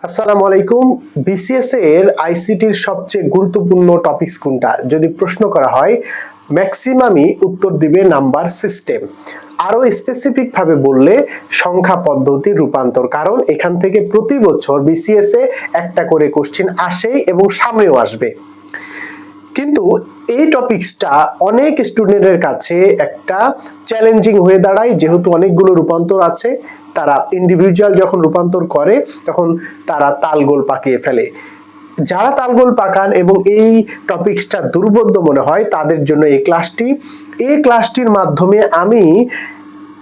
আসসালামু আলাইকুম। বিসিএস এর আইসিটির সবচেয়ে গুরুত্বপূর্ণ টপিকস কোনটা যদি প্রশ্ন করা হয়, ম্যাক্সিমামই উত্তর দিবে নাম্বার সিস্টেম। আরো স্পেসিফিক ভাবে বললে সংখ্যা পদ্ধতির রূপান্তর, কারণ এখান থেকে প্রতি বছর বিসিএস এ একটা করে কোশ্চেন আসেই এবং সামনেও আসবে। কিন্তু এই টপিকসটা অনেক স্টুডেন্টের কাছে একটা চ্যালেঞ্জিং হয়ে দাঁড়ায়, যেহেতু অনেকগুলো রূপান্তর আছে। তারা ইন্ডিভিজুয়াল যখন রূপান্তর করে তখন তারা তালগোল পাকিয়ে ফেলে। যারা তালগোল পাকান এবং এই টপিকসটা দুর্বোধ্য মনে হয় তাদের জন্য এই ক্লাসটির মাধ্যমে আমি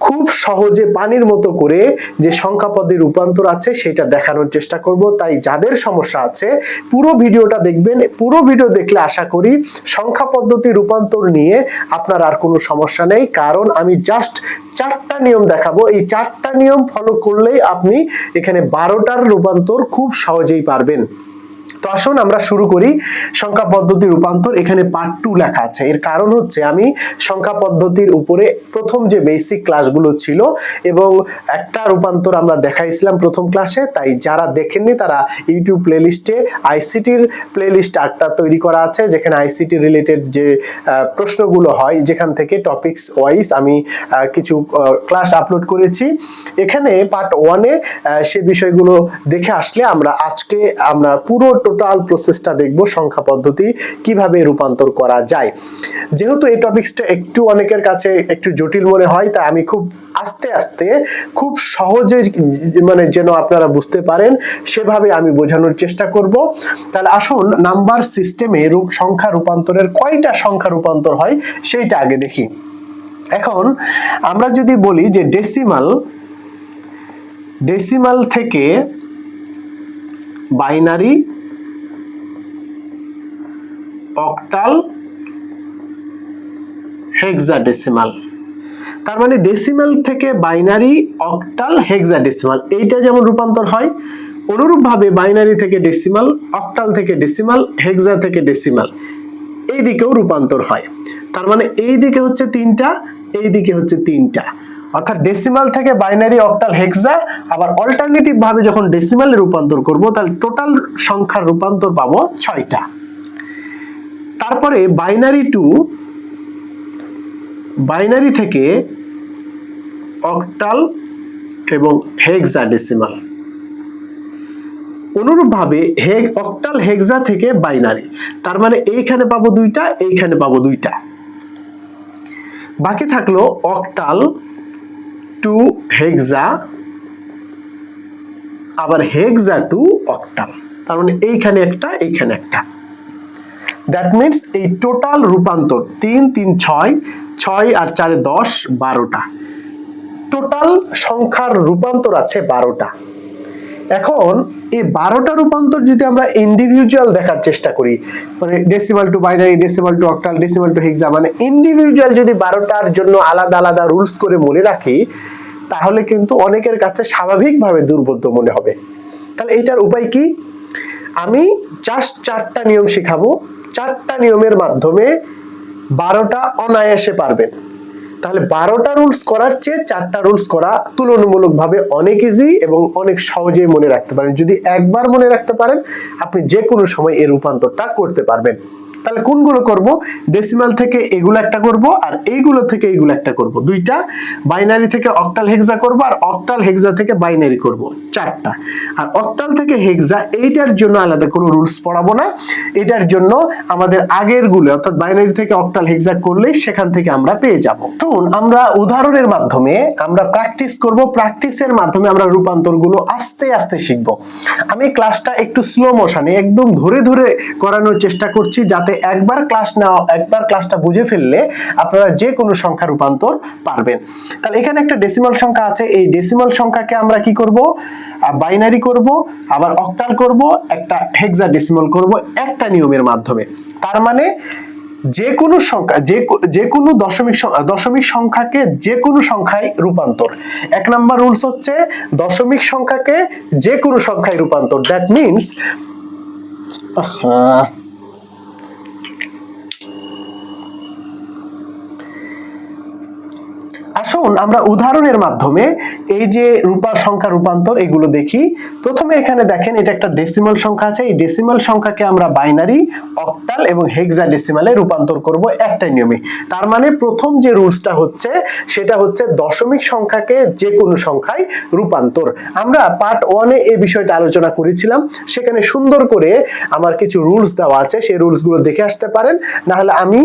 খুব সহজে পানির মতো করে যে সংখ্যা পদের রূপান্তর আছে সেটা দেখানোর চেষ্টা করব। তাই যাদের সমস্যা আছে পুরো ভিডিওটা দেখবেন। পুরো ভিডিও দেখলে আশা করি সংখ্যা পদ্ধতি রূপান্তর নিয়ে আপনার আর কোনো সমস্যা নেই, কারণ আমি জাস্ট 4টা নিয়ম দেখাবো। এই 4টা নিয়ম ফলো করলেই আপনি এখানে 12টার রূপান্তর খুব সহজেই পারবেন। তো আসুন আমরা শুরু করি। সংখ্যা পদ্ধতি রূপান্তর, এখানে পার্ট 2 লেখা আছে। এর কারণ হচ্ছে আমি সংখ্যা পদ্ধতির উপরে প্রথম যে বেসিক ক্লাসগুলো ছিল এবং একটা রূপান্তর আমরা দেখাইছিলাম প্রথম ক্লাসে, তাই যারা দেখেননি তারা ইউটিউব প্লেলিস্টে আইসিটির প্লেলিস্ট একটা তৈরি করা আছে, যেখানে আইসিটি রিলেটেড যে প্রশ্নগুলো হয়, যেখান থেকে টপিকস ওয়াইজ আমি কিছু ক্লাস আপলোড করেছি। এখানে পার্ট 1-এ সে বিষয়গুলো দেখে আসলে আজকে আমরা পুরো টোটাল প্রসেসটা দেখব, সংখ্যা পদ্ধতি কিভাবে রূপান্তর করা যায়। যেহেতু এই টপিকসটা একটু অনেকের কাছে একটু জটিল মনে হয়, তাই আমি খুব আস্তে আস্তে খুব সহজে যেন আপনারা বুঝতে পারেন সেভাবে আমি বোঝানোর চেষ্টা করব। তাহলে আসুন নাম্বার সিস্টেমে সংখ্যা রূপান্তরের কয়টা সংখ্যা রূপান্তর হয় সেইটা আগে দেখি। এখন আমরা যদি বলি যে ডেসিমাল থেকে বাইনারি, অক্টাল, হেক্সাডেসিমাল। তার মানে ডেসিমাল থেকে বাইনারি, অক্টাল, হেক্সাডেসিমাল এইটা যেমন রূপান্তর হয়, অনুরূপভাবে বাইনারি থেকে ডেসিমাল, অক্টাল থেকে ডেসিমাল, হেক্সা থেকে ডেসিমাল এই দিকেও রূপান্তর হয়। তার মানে এই দিকে হচ্ছে 3টা, এই দিকে হচ্ছে 3টা, অর্থাৎ ডেসিমাল থেকে বাইনারি, অক্টাল, হেক্সা। আবার অল্টারনেটিভ ভাবে যখন ডেসিমালে রূপান্তর করব তাহলে টোটাল সংখ্যার রূপান্তর পাবো 6টা। তারপরে বাইনারি থেকে অক্টাল এবং হেক্সাডেসিমাল, অনুরূপভাবে অক্টাল, হেক্সা থেকে বাইনারি। তার মানে এইখানে পাবো 2টা, এইখানে পাবো 2টা। বাকি থাকলো অক্টাল টু হেক্সা, আবার হেক্সা টু অক্টাল। তার মানে এইখানে একটা, এইখানে একটা। দ্যাট মিনস এই টোটাল রূপান্তর 3 3 6, 6 আর 4 10, 12টা। টোটাল সংখ্যার রূপান্তর আছে 12টা। এখন এই 12টা রূপান্তর যদি আমরা ইন্ডিভিজুয়াল দেখার চেষ্টা করি, মানে decimal to binary, decimal to octal, decimal to hexa, মানে ইন্ডিভিজুয়াল যদি 12টার জন্য আলাদা আলাদা রুলস করে মনে রাখি, তাহলে কিন্তু অনেকের কাছে স্বাভাবিকভাবে দুর্বোধ্য মনে হবে। তাহলে এইটার উপায় কি? আমি জাস্ট 4টা নিয়ম শেখাবো। 4টা নিয়মের মাধ্যমে 12টা অনায়াসে পারবেন। তাহলে 12টা রুলস করার চেয়ে 4টা রুলস করা তুলনামূলকভাবে অনেক ইজি এবং অনেক সহজেই মনে রাখতে পারেন। যদি একবার মনে রাখতে পারেন, আপনি যে কোনো সময় এর রূপান্তরটা করতে পারবেন। তাহলে কোনগুলো করব? ডেসিমাল থেকে এগুলো একটা করব, আর এইগুলো থেকে এইগুলো একটা করব, 2টা। বাইনারি থেকে অক্টাল, হেক্সা করব, আর অক্টাল, হেক্সা থেকে বাইনারি করব, 4টা। আর অক্টাল থেকে হেক্সা এইটার জন্য আলাদা কোনো রুলস পড়াবো না। এটার জন্য আমাদের আগের গুলো, অর্থাৎ বাইনারি থেকে অক্টাল, হেক্সা করলেই সেখান থেকে আমরা পেয়ে যাব। এখন আমরা উদাহরণের মাধ্যমে আমরা প্র্যাকটিস করব। প্র্যাকটিসের মাধ্যমে আমরা রূপান্তরগুলো আস্তে আস্তে শিখব। আমি ক্লাসটা একটু স্লো মোশনে একদম ধরে ধরে করানোর চেষ্টা করছি, যাতে একবার ক্লাসটা বুঝে ফেললে আপনারা যে কোনো সংখ্যা রূপান্তর পারবেন। তাহলে এখানে একটা ডেসিমাল সংখ্যা আছে, এই ডেসিমাল সংখ্যাকে আমরা কি করব? বাইনারি করব, আবার অক্টাল করব, একটা হেক্সাডেসিমাল করব একটা নিয়মের মাধ্যমে। তার মানে যে কোনো সংখ্যা, যে কোনো দশমিক সংখ্যাকে যে কোনো সংখ্যায় রূপান্তর। 1 নাম্বার রুলস হচ্ছে দশমিক সংখ্যাকে যে কোনো সংখ্যায় রূপান্তর। দ্যাট মিনস আসুন আমরা উদাহরণের মাধ্যমে এই যে সংখ্যা রূপান্তর এগুলো দেখি। প্রথমে এখানে দেখেন এটা একটা ডেসিমাল সংখ্যা আছে, এই ডেসিমাল সংখ্যাকে আমরা বাইনারি, অক্টাল এবং হেক্সাডেসিমালে রূপান্তর করব একটাই নিয়মে। তার মানে প্রথম যে রুলসটা হচ্ছে সেটা হচ্ছে দশমিক সংখ্যাকে যে কোনো সংখ্যায় রূপান্তর। আমরা পার্ট 1 এ এই বিষয়টা আলোচনা করেছিলাম, সেখানে সুন্দর করে আমার কিছু রুলস দেওয়া আছে, সেই রুলসগুলো দেখে আসতে পারেন। না হলে আমি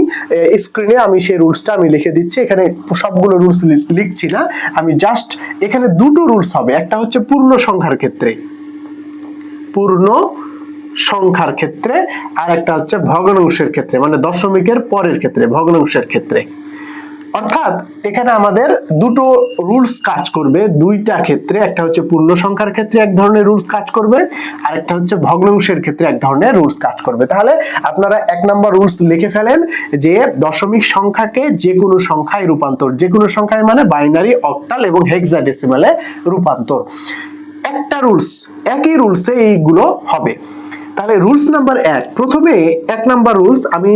স্ক্রিনে সেই রুলসটা আমি লিখে দিচ্ছি, এখানে সবগুলো রুলস লিখছি না, আমি জাস্ট এখানে দুটো রুলস হবে। একটা হচ্ছে পূর্ণ সংখ্যার ক্ষেত্রে, আর একটা হচ্ছে ভগ্নাংশের ক্ষেত্রে, মানে দশমিকের পরের ক্ষেত্রে, ভগ্নাংশের ক্ষেত্রে। অর্থাৎ এখানে আমাদের দুটো রুলস কাজ করবে দুইটা ক্ষেত্রে। একটা হচ্ছে পূর্ণ সংখ্যার ক্ষেত্রে এক ধরনের রুলস কাজ করবে, আর একটা হচ্ছে ভগ্নাংশের ক্ষেত্রে এক ধরনের রুলস কাজ করবে। তাহলে আপনারা 1 নম্বর রুলস লিখে ফেলেন যে দশমিক সংখ্যাকে যে কোনো সংখ্যায় রূপান্তর, যে কোনো সংখ্যায় মানে বাইনারি, অক্টাল এবং হেক্সাডেসিমালে রূপান্তর। একটা রুলস, একই রুলসে এইগুলো হবে। তাহলে রুলস নাম্বার 1, প্রথমে 1 নাম্বার রুলস আমি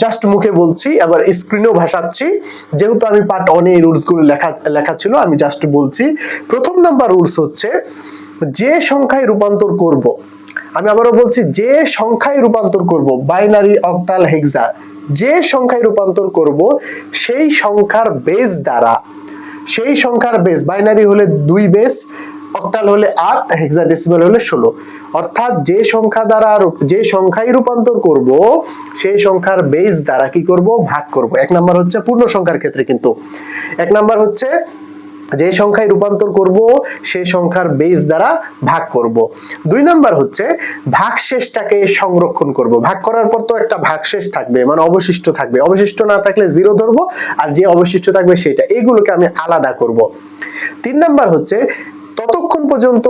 জাস্ট মুখে বলছি, আবার স্ক্রিনেও ভাসাচ্ছি, যেহেতু আমি পার্ট 1 এই রুলসগুলো লেখা ছিল, আমি জাস্ট বলছি। প্রথম নাম্বার রুলস হচ্ছে যে সংখ্যায় রূপান্তর করব, আমি আবারও বলছি, যে সংখ্যায় রূপান্তর করব, বাইনারি, অক্টাল, হেক্সা, যে সংখ্যায় রূপান্তর করব সেই সংখ্যার বেস দ্বারা, সেই সংখ্যার বেস, বাইনারি হলে 2 বেস, অক্টাল হলে 8, হেক্সাডেসিমাল হলে 16। অর্থাৎ যে সংখ্যা দ্বারা যে সংখ্যায় রূপান্তর করব সেই সংখ্যার বেস দ্বারা কি করব, ভাগ করব। 1 নাম্বার হচ্ছে পূর্ণ সংখ্যার ক্ষেত্রে, কিন্তু 1 নাম্বার হচ্ছে যে সংখ্যায় রূপান্তর করব সেই সংখ্যার বেস দ্বারা ভাগ করব। 2 নাম্বার হচ্ছে ভাগশেষটাকে সংরক্ষণ করব। ভাগ করার পর তো একটা ভাগশেষ থাকবে, মানে অবশিষ্ট থাকবে, অবশিষ্ট না থাকলে 0 ধরবো, আর যে অবশিষ্ট থাকবে সেটা, এগুলোকে আমি আলাদা করব। 3 নাম্বার হচ্ছে ততক্ষণ পর্যন্ত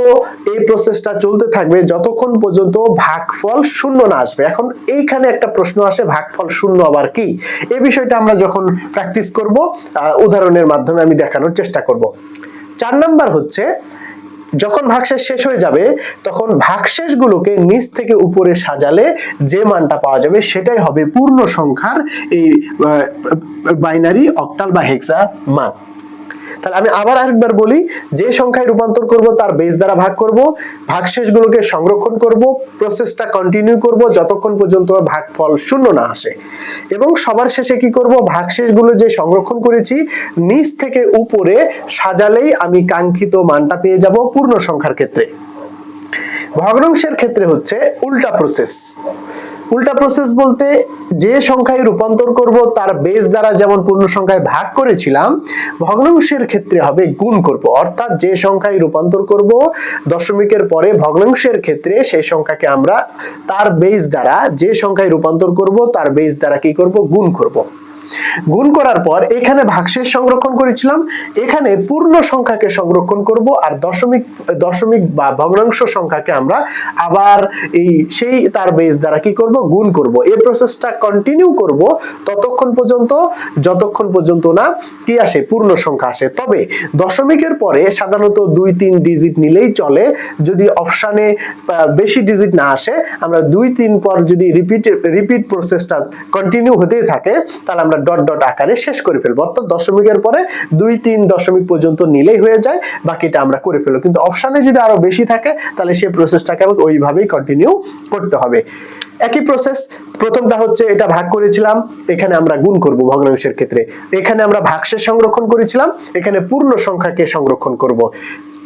এই প্রসেসটা চলতে থাকবে যতক্ষণ পর্যন্ত ভাগফল 0 না আসবে। এখন এইখানে একটা প্রশ্ন আসে, ভাগফল 0 আবার কি? এই বিষয়টা আমরা যখন প্র্যাকটিস করব, উদাহরণের মাধ্যমে আমি দেখানোর চেষ্টা করব। 4 নাম্বার হচ্ছে যখন ভাগশেষ শেষ হয়ে যাবে তখন ভাগশেষগুলোকে নিচ থেকে উপরে সাজালে যে মানটা পাওয়া যাবে সেটাই হবে পূর্ণ সংখ্যার এই বাইনারি, অক্টাল বা হেক্সা মান। তাহলে আমি আবার আরেকবার বলি, যে সংখ্যায় রূপান্তর করব তার বেস দ্বারা ভাগ করব, ভাগশেষগুলোকে সংরক্ষণ করব, প্রসেসটা কন্টিনিউ করব যতক্ষণ পর্যন্ত ভাগফল 0 না আসে, এবং সবার শেষে কি করব, ভাগশেষগুলো যে সংরক্ষণ করেছি নিচ থেকে উপরে সাজালেই আমি কাঙ্ক্ষিত মানটা পেয়ে যাব পূর্ণ সংখ্যার ক্ষেত্রে। ভগ্নাংশের ক্ষেত্রে হচ্ছে উল্টা প্রসেস। উল্টা প্রসেস বলতে যে সংখ্যায় রূপান্তর করব তার বেস দ্বারা যেমন পূর্ণ সংখ্যায় ভাগ করেছিলাম, ভগ্নাংশের ক্ষেত্রে হবে গুণ করব। অর্থাৎ যে সংখ্যায় রূপান্তর করব দশমিকের পরে ভগ্নাংশের ক্ষেত্রে সেই সংখ্যাকে আমরা তার বেস দ্বারা, যে সংখ্যায় রূপান্তর করব তার বেস দ্বারা কি করব, গুণ করব। গুণ করার পর এখানে ভাগশেষ সংরক্ষণ করেছিলাম, এখানে পূর্ণ সংখ্যাকে সংরক্ষণ করব, আর দশমিক বা ভগ্নাংশ সংখ্যাকে আমরা আবার সেই তার বেস দ্বারা কি করব, গুণ করব। এই প্রসেসটা কন্টিনিউ করব ততক্ষণ পর্যন্ত যতক্ষণ পর্যন্ত না কি আসে, পূর্ণ সংখ্যা আসে। তবে দশমিকের পরে সাধারণত 2-3 ডিজিট নিলেই চলে। যদি অপশানে বেশি ডিজিট না আসে, আমরা 2-3 পর যদি রিপিট প্রসেসটা কন্টিনিউ হতেই থাকে তাহলে আমরা ডট ডট আকারে শেষ করে ফেলবো। অর্থাৎ দশমিকের পরে 2-3 দশমিক পর্যন্ত নিলেই হয়ে যায়, বাকিটা আমরা করে ফেলবো। কিন্তু অপশানে যদি আরো বেশি থাকে তাহলে সেই প্রসেসটাকে আমাকে ওইভাবেই কন্টিনিউ করতে হবে। একই প্রসেস, প্রথমটা হচ্ছে এটা ভাগ করেছিলাম, এখানে আমরা গুণ করব ভগ্নাংশের ক্ষেত্রে। এখানে আমরা ভাগশেষ সংরক্ষণ করেছিলাম, এখানে পূর্ণ সংখ্যাকে সংরক্ষণ করব।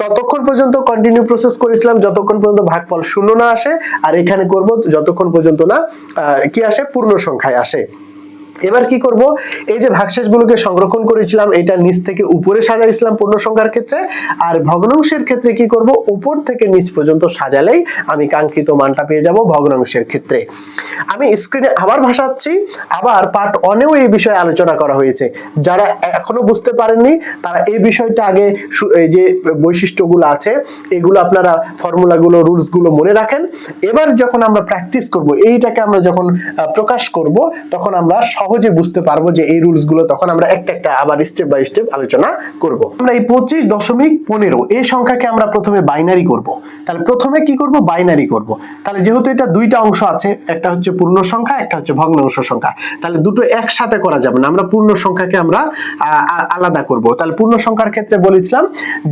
ততক্ষণ পর্যন্ত কন্টিনিউ প্রসেস করেছিলাম যতক্ষণ পর্যন্ত ভাগফল 0 না আসে, আর এখানে করব যতক্ষণ পর্যন্ত না কি আসে, পূর্ণ সংখ্যায় আসে। এবার কি করব, এই যে ভাগশেষগুলোকে সংরক্ষণ করেছিলাম এটা নিচ থেকে উপরে সাজাইছিলাম পূর্ণ সংখ্যার ক্ষেত্রে, আর ভগ্নাংশের ক্ষেত্রে কি করব, উপর থেকে নিচ পর্যন্ত সাজালেই আমি কাঙ্ক্ষিত মানটা পেয়ে যাব ভগ্নাংশের ক্ষেত্রে। আমি স্ক্রিনে আবার ভাসাচ্ছি, আবার পার্ট 1-এও এই বিষয়ে আলোচনা করা হয়েছে। যারা এখনো বুঝতে পারেননি তারা এই বিষয়টা আগে, এই যে বৈশিষ্ট্যগুলো আছে এগুলো আপনারা, ফর্মুলাগুলো, রুলসগুলো মনে রাখেন। এবার যখন আমরা প্র্যাকটিস করব, এইটাকে আমরা যখন প্রকাশ করব তখন আমরা সহজে বুঝতে পারবো যে এই রুলস গুলো, তখন আমরা একটা একটা আবার স্টেপ বাই স্টেপ আলোচনা করব। আমরা এই 25.15 এই সংখ্যাকে আমরা প্রথমে বাইনারি করব। তাহলে প্রথমে কি করব, বাইনারি করব। তাহলে যেহেতু এটা দুইটা অংশ আছে, একটা হচ্ছে পূর্ণ সংখ্যা, একটা হচ্ছে ভগ্নাংশ সংখ্যা, তাহলে দুটো একসাথে করা যাবে না, আমরা পূর্ণ সংখ্যাকে আমরা আলাদা করব। তাহলে পূর্ণ সংখ্যার ক্ষেত্রে বলেছিলাম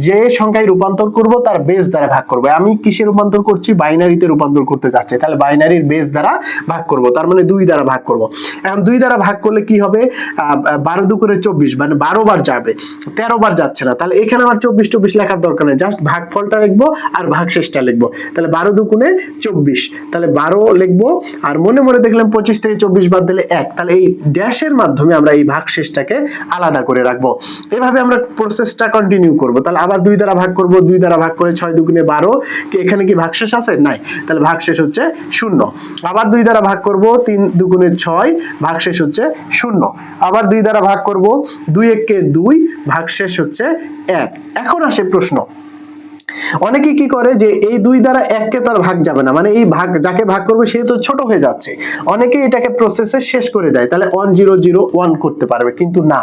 যে সংখ্যায় রূপান্তর করব তার বেস দ্বারা ভাগ করব। আমি কিসে রূপান্তর করছি, বাইনারিতে রূপান্তর করতে যাচ্ছি, তাহলে বাইনারির বেস দ্বারা ভাগ করব, তার মানে 2 দ্বারা ভাগ করব। এখন 2 দ্বারা ভাগ করলে কি হবে, 12 2 করে 24, মানে 12 বার যাবে, 13 বার যাচ্ছে না। তাহলে এখানে আমার 24 লেখার দরকার নেই, জাস্ট ভাগফলটা লিখবো আর ভাগশেষটা লিখবো। তাহলে 12 2 গুণে 24, তাহলে 12 লিখবো, আর মনে মনে দেখলাম 25 থেকে 24 বাদ দিলে 1, তাহলে এই ড্যাশের মাধ্যমে আমরা এই ভাগশেষটাকে আলাদা করে রাখবো। এভাবে আমরা প্রসেসটা কন্টিনিউ করব। তাহলে আবার 2 দ্বারা ভাগ করব, 2 দ্বারা ভাগ করে 6 2 গুণে 12, কি এখানে কি ভাগশেষ আছে, নাই, তাহলে ভাগশেষ হচ্ছে 0। আবার 2 দ্বারা ভাগ করব, 3 2 গুণে 6, ভাগশেষ হচ্ছে 0। আবার 2 দ্বারা ভাগ করব, 2 1 কে 2, ভাগশেষ হচ্ছে 1। এখন আসে প্রশ্ন, অনেকে কি করে যে এই 2 দ্বারা 1 কে তো আর ভাগ যাবে না, মানে এই ভাগ যাকে ভাগ করবে সে তো ছোট হয়ে যাচ্ছে, অনেকে এটাকে প্রসেসে শেষ করে দেয়, তাহলে 1 0 0 1 করতে পারবে, কিন্তু না,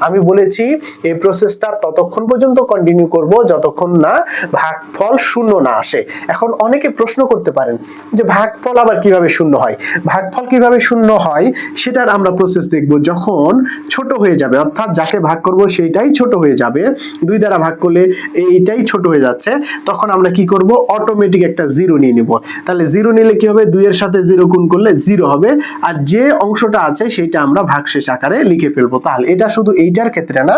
আমি বলেছি এই প্রসেসটা ততক্ষণ পর্যন্ত কন্টিনিউ করব যতক্ষণ না ভাগফল 0 না আসে। এখন অনেকে প্রশ্ন করতে পারেন যে ভাগফল আবার কিভাবে 0 হয়, ভাগফল কিভাবে 0 হয় সেটার আমরা প্রসেস দেখব। যখন ছোট হয়ে যাবে, অর্থাৎ যাকে ভাগ করব সেইটাই ছোট হয়ে যাবে, 2 দ্বারা ভাগ করলে এইটাই ছোট হয়ে যাচ্ছে, তখন আমরা কি করব, অটোমেটিক একটা 0 নিয়ে নিব। তাহলে 0 নিলে কি হবে, 2 এর সাথে 0 গুণ করলে 0 হবে, আর যে অংশটা আছে সেটা আমরা ভাগশেষ আকারে লিখে ফেলবো। তাহলে এটা শুধু এইটার ক্ষেত্রে না,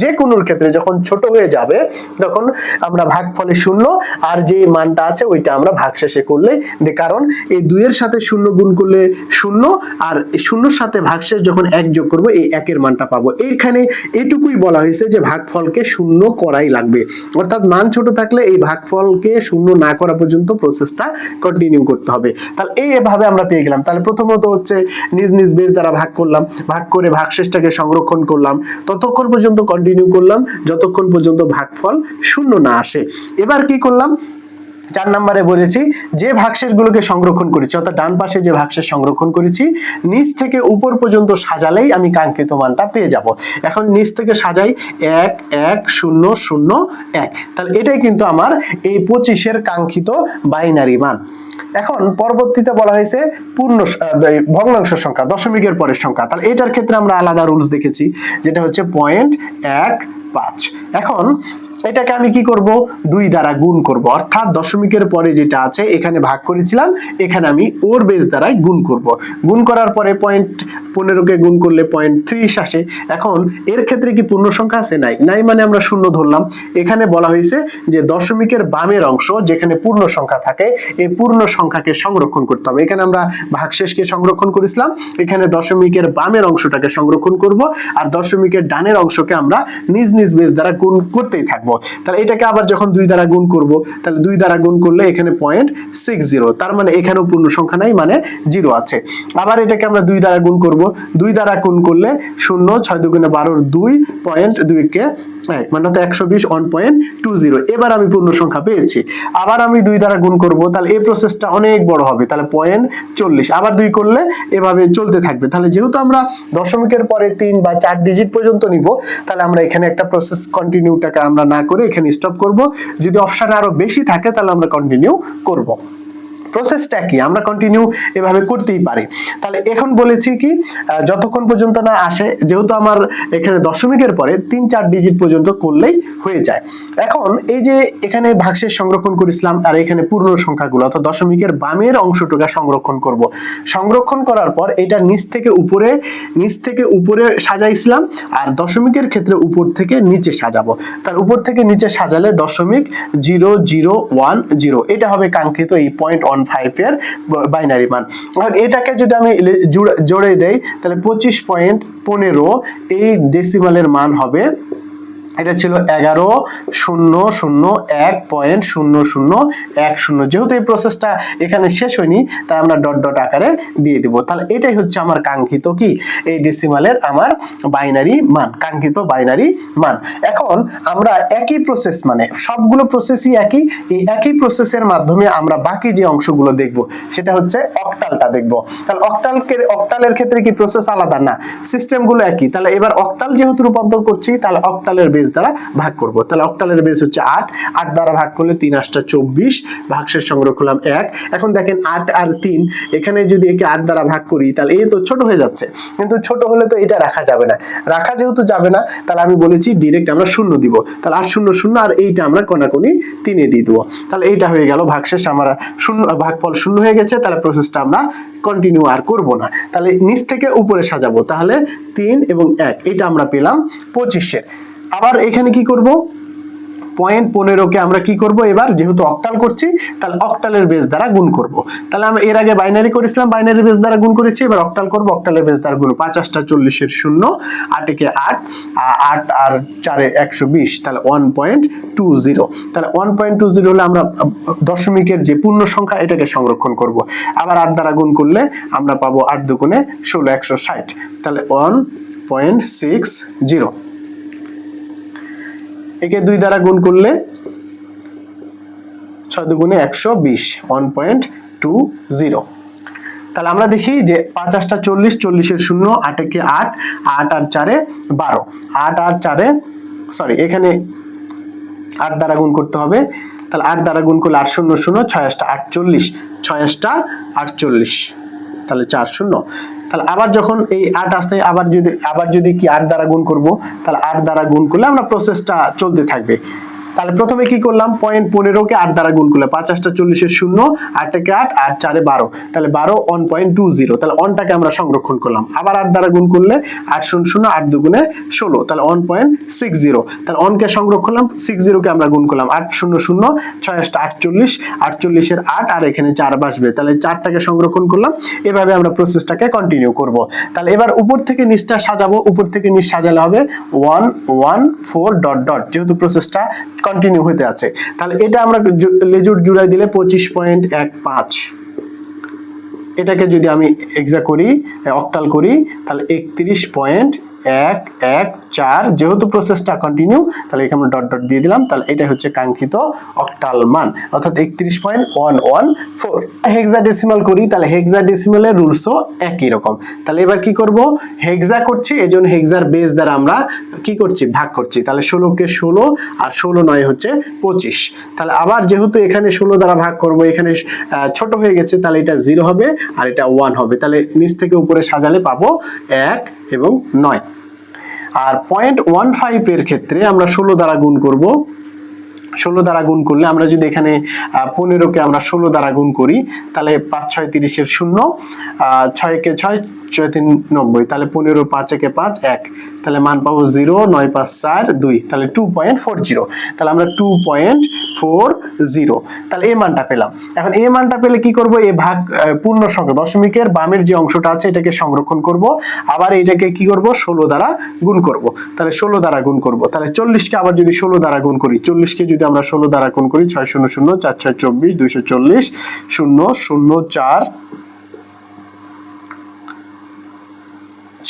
যে কোনোর ক্ষেত্রে যখন ছোট হয়ে যাবে তখন আমরা ভাগফলে 0 আর যে মানটা আছে ওইটা আমরা ভাগশেষে করলে, কারণ এই 2 এর সাথে 0 গুণ করলে 0, আর 0 সাথে ভাগশেষ যখন 1 যোগ করব এই 1 এর মানটা পাবো। এইখানে এটুকুই বলা হয়েছে যে ভাগফলকে 0 করাই লাগবে, অর্থাৎ মান ছোট থাকলে এই ভাগফলকে 0 না করা পর্যন্ত প্রসেসটা কন্টিনিউ করতে হবে। তাহলে এইভাবে আমরা পেয়ে গেলাম। তাহলে প্রথমত হচ্ছে নিজ নিজ বেস দ্বারা ভাগ করলাম, ভাগ করে ভাগশেষটাকে সংরক্ষণ করলাম, ততক্ষণ পর্যন্ত কন্টিনিউ করলাম যতক্ষণ পর্যন্ত ভাগফল 0 না আসে। এবার কি করলাম, 4 নম্বরে বলেছি যে ভাগশেষগুলোকে সংরক্ষণ করেছি, অর্থাৎ ডান পাশে যে ভাগশেষ সংরক্ষণ করেছি নিচ থেকে উপর পর্যন্ত সাজালেই আমি কাঙ্ক্ষিত মানটা পেয়ে যাব। এখন নিচ থেকে সাজাই 1 1 0 0 1, তাহলে এটাই কিন্তু আমার এই 25-এর কাঙ্ক্ষিত বাইনারি মান। এখন পরবর্তীতে বলা হয়েছে পূর্ণ ভগ্নাংশ সংখ্যা, দশমিকের পরের সংখ্যা। তাহলে এটার ক্ষেত্রে আমরা আলাদা রুলস দেখেছি, যেটা হচ্ছে 0.15। এখন এটাকে আমি কি করব, 2 দ্বারা গুণ করব, অর্থাৎ দশমিকের পরে যেটা আছে এখানে ভাগ করেছিলাম, এখানে আমি ওর বেস দ্বারাই গুণ করব। গুণ করার পরে 0.15কে গুণ করলে 0.30 আসে। এখন এর ক্ষেত্রে কি পূর্ণ সংখ্যা আছে, নাই, নাই মানে আমরা 0 ধরলাম। এখানে বলা হয়েছে যে দশমিকের বামের অংশ যেখানে পূর্ণ সংখ্যা থাকে, এই পূর্ণ সংখ্যাকে সংরক্ষণ করতে হবে। এখানে আমরা ভাগশেষকে সংরক্ষণ করেছিলাম, এখানে দশমিকের বামের অংশটাকে সংরক্ষণ করব, আর দশমিকের ডানের অংশকে আমরা নিজ নিজ বেস দ্বারা গুণ করতেই থাকবো। তাহলে এটাকে আবার যখন 2 দ্বারা গুণ করব, তাহলে 2 দ্বারা গুণ করলে এখানে 0.60, তার মানে এখানেও পূর্ণ সংখ্যা নাই, মানে 0 আছে। আবার এটাকে আমরা 2 দ্বারা গুণ করব, 2 দ্বারা গুণ করলে 0, 6 2 গুণে 12, 2.2 কে 1, মানে তো 120, 1.20। এবার আমি পূর্ণ সংখ্যা পেয়েছি। আবার আমি 2 দ্বারা গুণ করব, তাহলে এই প্রসেসটা অনেক বড় হবে, তাহলে 0.40, আবার 2 করলে এভাবে চলতে থাকবে। তাহলে যেহেতু আমরা দশমিকের পরে 3 বা 4 ডিজিট পর্যন্ত নিব, তাহলে আমরা এখানে একটা প্রসেস কন্টিনিউটাকে আমরা না করে এখানে স্টপ করব। যদি অপশন আরো বেশি থাকে তাহলে আমরা কন্টিনিউ করব। প্রসেসটা কি, আমরা কন্টিনিউ এভাবে করতেই পারি। তাহলে এখন বলেছি কি, যতক্ষণ পর্যন্ত না আসে, যেহেতু আমার এখানে দশমিকের পরে 3 4 ডিজিট পর্যন্ত করলেই হয়ে যায়। এখন এই যে এখানে ভাগশেষ সংরক্ষণ করেছিলাম, আর এখানে পূর্ণ সংখ্যাগুলো অর্থাৎ দশমিকের বামের অংশটুকু সংরক্ষণ করব। সংরক্ষণ করার পর এটা নিচ থেকে উপরে সাজাইছিলাম, আর দশমিকের ক্ষেত্রে উপর থেকে নিচে সাজাবো। তার উপর থেকে নিচে সাজালে 0.0010, এটা হবে কাঙ্ক্ষিত এই 0.15 এর বাইনারি মান। এখন এটাকে যদি আমি জোড়ে দেই, তাহলে 25.15 এই ডেসিমালের মান হবে এটা ছিল 11,001.0010। যেহেতু এই প্রসেসটা এখানে শেষ হয়নি তাই আমরা ডট ডট আকারে দিয়ে দিব। তাহলে এটাই হচ্ছে আমার কাঙ্ক্ষিত কি এই ডেসিমালের আমার বাইনারি মান, কাঙ্ক্ষিত বাইনারি মান। এখন আমরা একই প্রসেস মানে সবগুলো প্রসেসই একই, এই একই প্রসেসের মাধ্যমে আমরা বাকি যে অংশগুলো দেখব সেটা হচ্ছে অক্টালটা দেখব। তাহলে অক্টালের ক্ষেত্রে কি প্রসেস আলাদা? না, সিস্টেমগুলো একই। তাহলে এবার অক্টাল যেহেতু রূপান্তর করছি তাহলে অক্টালের বেস দ্বারা ভাগ করব। তাহলে অক্টালের বেস হচ্ছে 8, 8 দ্বারা ভাগ করলে 3 8 24, ভাগশেষ সংগ্রহ করলাম 1। এখন দেখেন 8 আর 3, এখানে যদি একে 8 দ্বারা ভাগ করি তাহলে এই তো ছোট হয়ে যাচ্ছে, কিন্তু ছোট হলে তো এটা রাখা যাবে না। রাখা যেহেতু যাবে না তাহলে আমি বলেছি ডিরেক্ট আমরা 0 দিব। তাহলে 8 0 0 আর এইটা আমরা কোনাকুনি 3 এ দিয়ে দেবো। তাহলে এইটা হয়ে গেল ভাগশেষ, আমরা ভাগফল 0 হয়ে গেছে। তাহলে প্রসেসটা আমরা কন্টিনিউ আর করব না। তাহলে নিচ থেকে উপরে সাজাবো। তাহলে 3 এবং 1 এটা আমরা পেলাম 25-এর। আবার এখানে কি করব, 0.15কে আমরা কি করব, এবার যেহেতু অক্টাল করছি তাহলে অক্টালের বেস দ্বারা গুণ করব। তাহলে আমরা এর আগে বাইনারি করেছিলাম, বাইনারি বেস দ্বারা গুণ করেছি, এবার অক্টাল করব, অক্টালের বেস দ্বারা গুণ। 5 8 40-এর 0, 8 একে 8, 8 আর 4 এ 120, তাহলে 1.20। তাহলে 1.20 হলে আমরা দশমিকের যে পূর্ণ সংখ্যা এটাকে সংরক্ষণ করব। আবার 8 দ্বারা গুণ করলে আমরা পাবো 8 দুগুণে 16, 160। তাহলে 1.60। একে 2 দ্বারা গুণ করলে 6 দুগুণে 120, 1.20। তাহলে আমরা দেখি যে 5 8 40, 40-এর 0, 8 একে 8, 8 আর 4 এ 12, 8 আর 4 এ এখানে 8 দ্বারা গুণ করতে হবে। তাহলে 8 দ্বারা গুণ করলে 8 0 0, 6 8 48, 6 8 48, তাহলে 4 0। তাহলে আবার যখন এই 8 আসে আবার যদি কি 8 দ্বারা গুণ করব, তাহলে 8 দ্বারা গুণ করলে আমরা প্রসেসটা চলতে থাকবে। তাহলে প্রথমে কি করলাম, 0.15কে 8 দ্বারা গুণ করলে 5 8 40-এর 0, 8 একে 8 আর 4 এ 12, তাহলে 12 1.20। তাহলে 1টাকে আমরা সংরক্ষণ করলাম। আবার 8 দ্বারা গুণ করলে 8 0 0, 8 দুগুণে 16, তাহলে 1.60। তাহলে 1কে সংরক্ষণ করলাম, 60কে আমরা গুণ করলাম, 8 0 0, 6 8 48, 48-এর 8 আর এখানে 4 বসবে, তাহলে 4টাকে সংরক্ষণ করলাম। এভাবে আমরা প্রসেসটাকে কন্টিনিউ করব। তাহলে এবার উপর থেকে নিচটা সাজাবো, উপর থেকে নিচ সাজালে হবে 1 1 4 ডট ডট, যেহেতু প্রসেসটা কন্টিনিউ হতে আছে। তাহলে এটা আমরা লেজুর জুড়াই দিলে 25.15। এটাকে যদি আমি এক্সা করি, অক্টাল করি, তাহলে 31.114, যেহেতু প্রসেসটা কন্টিনিউ তাহলে এখানে আমরা ডট ডট দিয়ে দিলাম। তাহলে এটা হচ্ছে কাঙ্ক্ষিত অক্টাল মান, অর্থাৎ 31.114। হেক্সাডেসিমাল করি, তাহলে হেক্সাডেসিমালের রুলসও একই রকম। তাহলে এবার কি করব, হেক্সা করছি, এজন্য হেক্সার বেস দ্বারা আমরা কি করছি, ভাগ করছি। তাহলে 16কে 16 আর 16 9 হচ্ছে 25। তাহলে আবার যেহেতু এখানে 16 দ্বারা ভাগ করব, এখানে ছোট হয়ে গেছে, তাহলে এটা 0 হবে আর এটা 1 হবে। তাহলে নিচ থেকে উপরে সাজালে পাবো 1 এবং 9। আর 0.15 এর ক্ষেত্রে আমরা 16 দ্বারা গুণ করব। 16 দ্বারা গুণ করলে আমরা যদি এখানে 15কে আমরা 16 দ্বারা গুণ করি, তাহলে 5 6 30-এর 0, 6 একে 6, 6 3 90, তাহলে 15 5 একে 5 1, তাহলে মান পাবো 0 9 5 4 2, তাহলে 2.40। তাহলে আমরা 2.40, তাহলে এই মানটা পেলাম। এখন এই মানটা পেলে কি করব, এই ভাগ পূর্ণ সংখ্যা দশমিকের বামের যে অংশটা আছে এটাকে সংরক্ষণ করব। আবার এটাকে কি করব, 16 দ্বারা গুণ করব। তাহলে 16 দ্বারা গুণ করব, তাহলে 40কে আবার যদি 16 দ্বারা গুণ করি, 40কে যদি আমরা 16 দ্বারা গুণ করি, 6 0 0 4 6 24, 240, 0 0 4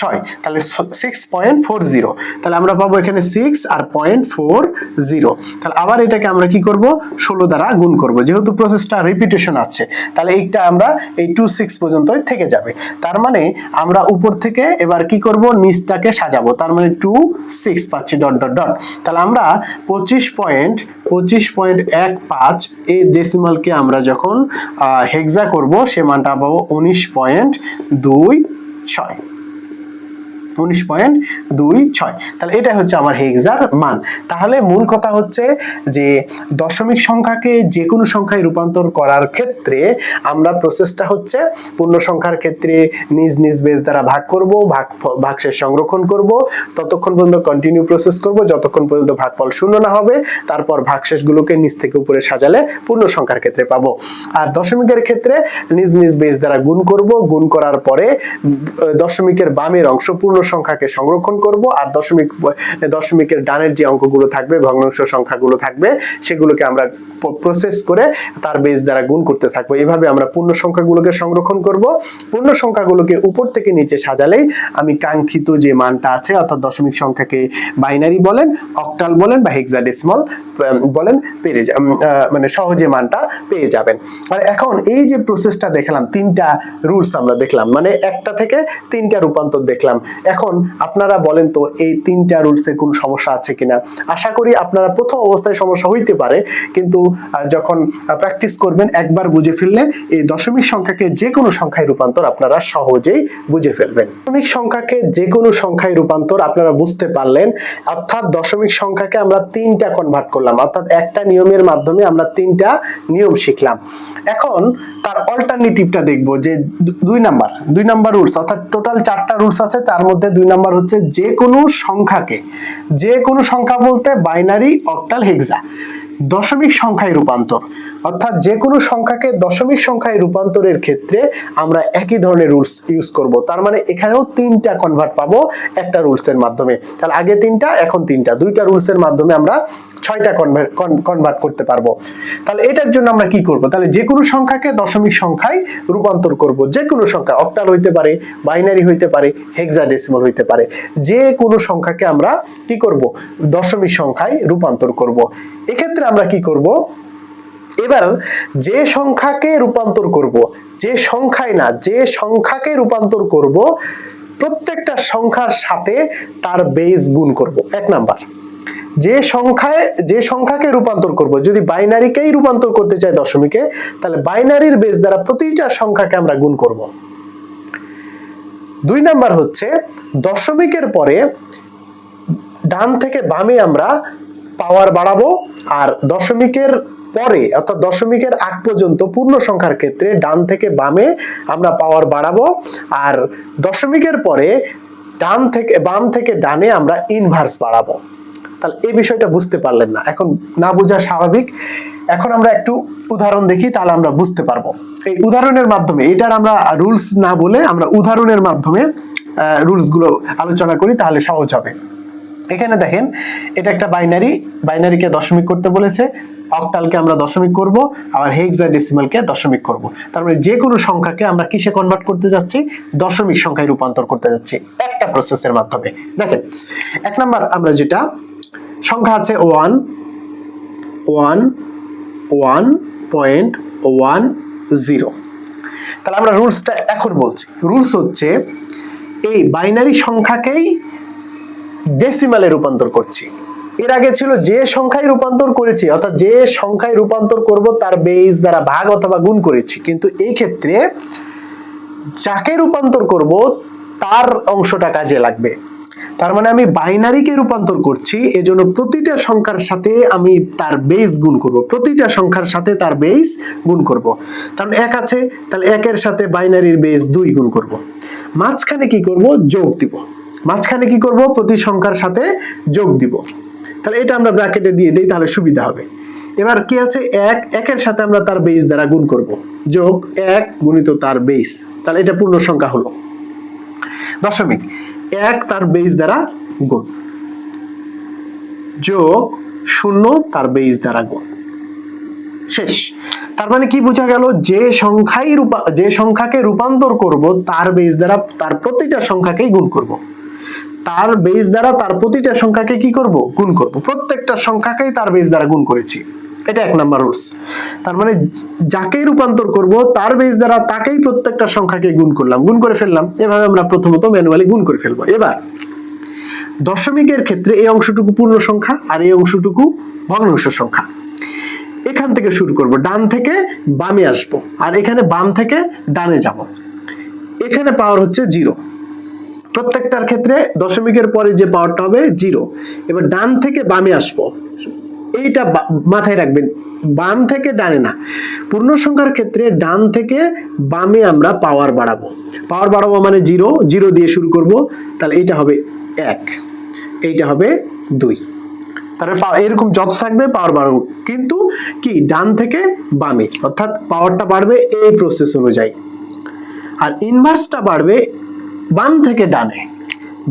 6, তাহলে 6.40। তাহলে আমরা পাবো এখানে 6 আর 0.40। তাহলে আবার এটাকে আমরা কি করব, 16 দ্বারা গুণ করব। যেহেতু প্রসেসটা রিপিটেশন আছে তাহলে এইটা আমরা এই 26 পর্যন্তই থেকে যাবে। তার মানে আমরা উপর থেকে এবার কি করব, নিচটাকে সাজাবো। তার মানে 26 পাচ্ছি ডট ডট ডট। তাহলে আমরা 25.15 এই ডেসিমালকে আমরা যখন হেক্সা করব সে মানটা পাবো 19.26। 19.26। তাহলে এটা হচ্ছে আমার হেক্সার মান। তাহলে মূল কথা হচ্ছে যে দশমিক সংখ্যাকে যে কোনো সংখ্যায় রূপান্তর করার ক্ষেত্রে আমরা প্রসেসটা হচ্ছে পূর্ণ সংখ্যার ক্ষেত্রে নিজ নিজ বেস দ্বারা ভাগ করব, ভাগশেষ সংরক্ষণ করব, ততক্ষণ পর্যন্ত কন্টিনিউ প্রসেস করব যতক্ষণ পর্যন্ত ভাগফল শূন্য না হবে। তারপর ভাগশেষগুলোকে নিচ থেকে উপরে সাজালে পূর্ণ সংখ্যার ক্ষেত্রে পাবো। আর দশমিকের ক্ষেত্রে নিজ নিজ বেস দ্বারা গুণ করব, গুণ করার পরে দশমিকের বামের অংশ পূর্ণ সংখ্যাকে সংরক্ষণ করব, আর দশমিকের ডানের যে অঙ্কগুলো থাকবে, ভগ্নাংশ সংখ্যাগুলো থাকবে, সেগুলোকে আমরা প্রসেস করে তার বেস দ্বারা গুণ করতে থাকবো। এইভাবে আমরা পূর্ণ সংখ্যাগুলোকে সংরক্ষণ করব। পূর্ণ সংখ্যাগুলোকে উপর থেকে নিচে সাজালেই আমি কাঙ্ক্ষিত যে মানটা আছে, অর্থাৎ দশমিক সংখ্যাকে বাইনারি বলেন, অক্টাল বলেন বা হেক্সাডেসিমাল বলেন, মানে সহজে মানটা পেয়ে যাবেন। আর এখন এই যে প্রসেসটা দেখলাম, তিনটা রুলস আমরা দেখলাম, মানে একটা থেকে তিনটা রূপান্তর দেখলাম। এখন আপনারা বলেন তো এই তিনটা রুলসে কোন সমস্যা আছে কিনা। আশা করি আপনারা প্রথম অবস্থায় সমস্যা হইতে পারে, কিন্তু যখন প্র্যাকটিস করবেন একবার বুঝে ফেললে এই দশমিক সংখ্যাকে যে কোনো সংখ্যায় রূপান্তর আপনারা সহজেই বুঝে ফেলবেন। দশমিক সংখ্যাকে যে কোনো সংখ্যায় রূপান্তর আপনারা বুঝতে পারলেন, অর্থাৎ দশমিক সংখ্যাকে আমরা তিনটা কনভার্ট করলাম, অর্থাৎ একটা নিয়মের মাধ্যমে আমরা তিনটা নিয়ম শিখলাম। এখন তার অল্টারনেটিভটা দেখব, যে দুই নাম্বার রুলস, অর্থাৎ টোটাল 4টা রুলস আছে, তার মধ্যে 2 নাম্বার হচ্ছে যে কোনো সংখ্যাকে, যে কোনো সংখ্যা বলতে বাইনারি, অক্টাল, হেক্সা, দশমিক সংখ্যায় রূপান্তর, অর্থাৎ যে কোনো সংখ্যাকে দশমিক সংখ্যায় রূপান্তরের ক্ষেত্রে আমরা একই ধরনের রুলস ইউজ করব। তার মানে এখানেও তিনটা কনভার্ট পাবো একটা রুলসের মাধ্যমে। তাহলে আগে তিনটা, এখন তিনটা, দুইটা রুলসের মাধ্যমে আমরা 6টা কনভার্ট করতে পারবো। তাহলে এটার জন্য আমরা কি করব? তাহলে যে কোনো সংখ্যাকে দশমিক সংখ্যায় রূপান্তর করব। যে কোনো সংখ্যা, অক্টাল হইতে পারে, বাইনারি হইতে পারে, হেক্সাডেসিমাল হইতে পারে, যে কোনো সংখ্যাকে আমরা কি করব? দশমিক সংখ্যায় রূপান্তর করব। এক্ষেত্রে আমরা কি করব? এবার যে সংখ্যাকে রূপান্তর করব, যে সংখ্যায় না, যে সংখ্যাকে রূপান্তর করব, প্রত্যেকটা সংখ্যার সাথে তার বেস গুণ করব। 1 নাম্বার, যে সংখ্যাকে রূপান্তর করব, যদি বাইনারিকেই রূপান্তর করতে চাই দশমিকে, তাহলে বাইনারির বেস দ্বারা প্রতিটা সংখ্যাকে আমরা গুণ করব। 2 নাম্বার হচ্ছে দশমিকের পরে ডান থেকে বামে আমরা পাওয়ার বাড়াবো, আর দশমিকের পরে অর্থাৎ দশমিকের আগ পর্যন্ত পূর্ণ সংখ্যার ক্ষেত্রে ডান থেকে বামে আমরা পাওয়ার বাড়াবো, আর দশমিকের পরে বাম থেকে ডানে আমরা ইনভার্স বাড়াবো। তাহলে এই বিষয়টা বুঝতে পারলেন না, এখন না বোঝা স্বাভাবিক। এখন আমরা একটু উদাহরণ দেখি, তাহলে আমরা বুঝতে পারবো। এই উদাহরণের মাধ্যমে, এটার আমরা রুলস না বলে আমরা উদাহরণের মাধ্যমে রুলসগুলো আলোচনা করি, তাহলে সহজ হবে। এখানে দেখেন, এটা একটা বাইনারিকে দশমিক করতে বলেছে, অক্টালকে আমরা দশমিক করব, আবার হেক্সাডেসিমালকে দশমিক করব। তার মানে যে কোনো সংখ্যাকে আমরা কিসে কনভার্ট করতে যাচ্ছি? দশমিক সংখ্যায় রূপান্তর করতে যাচ্ছি একটা প্রসেসের মাধ্যমে। দেখেন, 1 নাম্বার আমরা যেটা সংখ্যা আছে 1.10, তাহলে আমরা রুলসটা এখন বলছি। রুলস হচ্ছে এই বাইনারি সংখ্যাকেই ডেসিমালে রূপান্তর করছি। এর আগে ছিল যে সংখ্যায় রূপান্তর করেছি, অর্থাৎ যে সংখ্যায় রূপান্তর করব তার বেস দ্বারা ভাগ অথবা গুণ করেছি, কিন্তু এই ক্ষেত্রে যাকে রূপান্তর করব তার অংশটা কাজে লাগবে। তার মানে আমি বাইনারিকে রূপান্তর করছি, এজন্য প্রতিটা সংখ্যার সাথে আমি তার বেস গুণ করব, প্রতিটা সংখ্যার সাথে তার বেস গুণ করব। কারণ 1 আছে, তাহলে 1-এর সাথে বাইনারির বেস 2 গুণ করব। মাঝখানে কি করব? যোগ দিব। মাঝখানে কি করব? প্রতি সংখ্যার সাথে যোগ দিব। তাহলে এটা আমরা ব্র্যাকেটে দিয়ে দিই, তাহলে সুবিধা হবে। এবার কি আছে? 1-এর সাথে আমরা তার বেস দ্বারা গুণ করব, যোগ 1 গুণিত তার বেস, তাহলে এটা পূর্ণ সংখ্যা হলো। দশমিক 1 তার বেস দ্বারা গুণ, যোগ 0 তার বেস দ্বারা গুণ, শেষ। তার মানে কি বোঝা গেল? যে সংখ্যাকে রূপান্তর করব তার বেস দ্বারা তার প্রতিটা সংখ্যাকেই গুণ করব, তার বেস দ্বারা তার প্রতিটা সংখ্যাকে কি করব? গুণ করব। প্রত্যেকটা সংখ্যাকেই তার বেস দ্বারা গুণ করেছি, এটা 1 নাম্বার রুলস। তার মানে যাকেই রূপান্তর করব তার বেস দ্বারা তাকেই প্রত্যেকটা সংখ্যাকে গুণ করলাম, গুণ করে ফেললাম। এভাবে আমরা প্রথমত ম্যানুয়ালি গুণ করে ফেলবো। এবার দশমিকের ক্ষেত্রে এই অংশটুকু পূর্ণ সংখ্যা আর এই অংশটুকু ভগ্নাংশ সংখ্যা। এখান থেকে শুরু করব, ডান থেকে বামে আসব, আর এখানে বাম থেকে ডানে যাব। এখানে পাওয়ার হচ্ছে 0, প্রত্যেকটার ক্ষেত্রে দশমিকের পরে যে পাওয়ারটা হবে 0। এবার ডান থেকে বামে আসব, এইটা মাথায় রাখবেন, বাম থেকে ডানে না। পূর্ণ সংখ্যার ক্ষেত্রে ডান থেকে বামে আমরা পাওয়ার বাড়াবো। পাওয়ার বাড়াবো মানে 0 দিয়ে শুরু করব, তাহলে এইটা হবে 1, এইটা হবে 2। তারপরে এরকম যত থাকবে পাওয়ার বাড়াবো, কিন্তু কি ডান থেকে বামে, অর্থাৎ পাওয়ারটা বাড়বে এই প্রসেস অনুযায়ী, আর ইনভার্সটা বাড়বে বাম থেকে ডানে।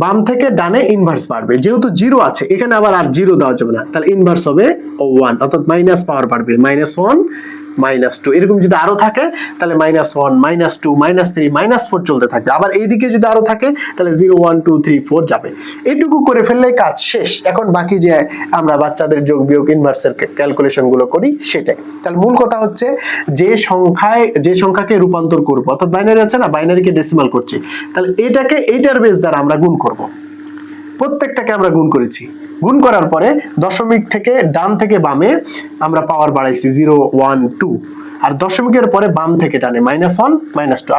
বাম থেকে ডানে ইনভার্স বাড়বে, যেহেতু জিরো আছে এখানে আবার আর জিরো দেওয়া যাবে না, তাহলে ইনভার্স হবে 1, অর্থাৎ মাইনাস পাওয়ার বাড়বে, -1 -2, এরকম যদি আরো থাকে তাহলে -1 -2 -3 -4 চলতে থাকবে। আবার এইদিকে যদি আরো থাকে তাহলে 0 1 2 3 4 যাবে। এইটুকু করে ফেললেই কাজ শেষ। এখন বাকি যে আমরা বাচ্চাদের যোগ বিয়োগ ইনভার্সের ক্যালকুলেশন গুলো করি সেটাই। তাহলে মূল কথা হচ্ছে যে সংখ্যাকে রূপান্তর করব, অর্থাৎ বাইনারি আছে না, বাইনারিকে ডেসিমাল করছি, তাহলে এটাকে এইটার বেস দ্বারা আমরা গুণ করব। প্রত্যেকটাকে আমরা গুণ করেছি, গুণ করার পরে দশমিক থেকে ডান থেকে বামে আমরা পাওয়ার বাড়াইছি 0 1 2, আর দশমিকের পরে বাম থেকে ডানে -1 -2,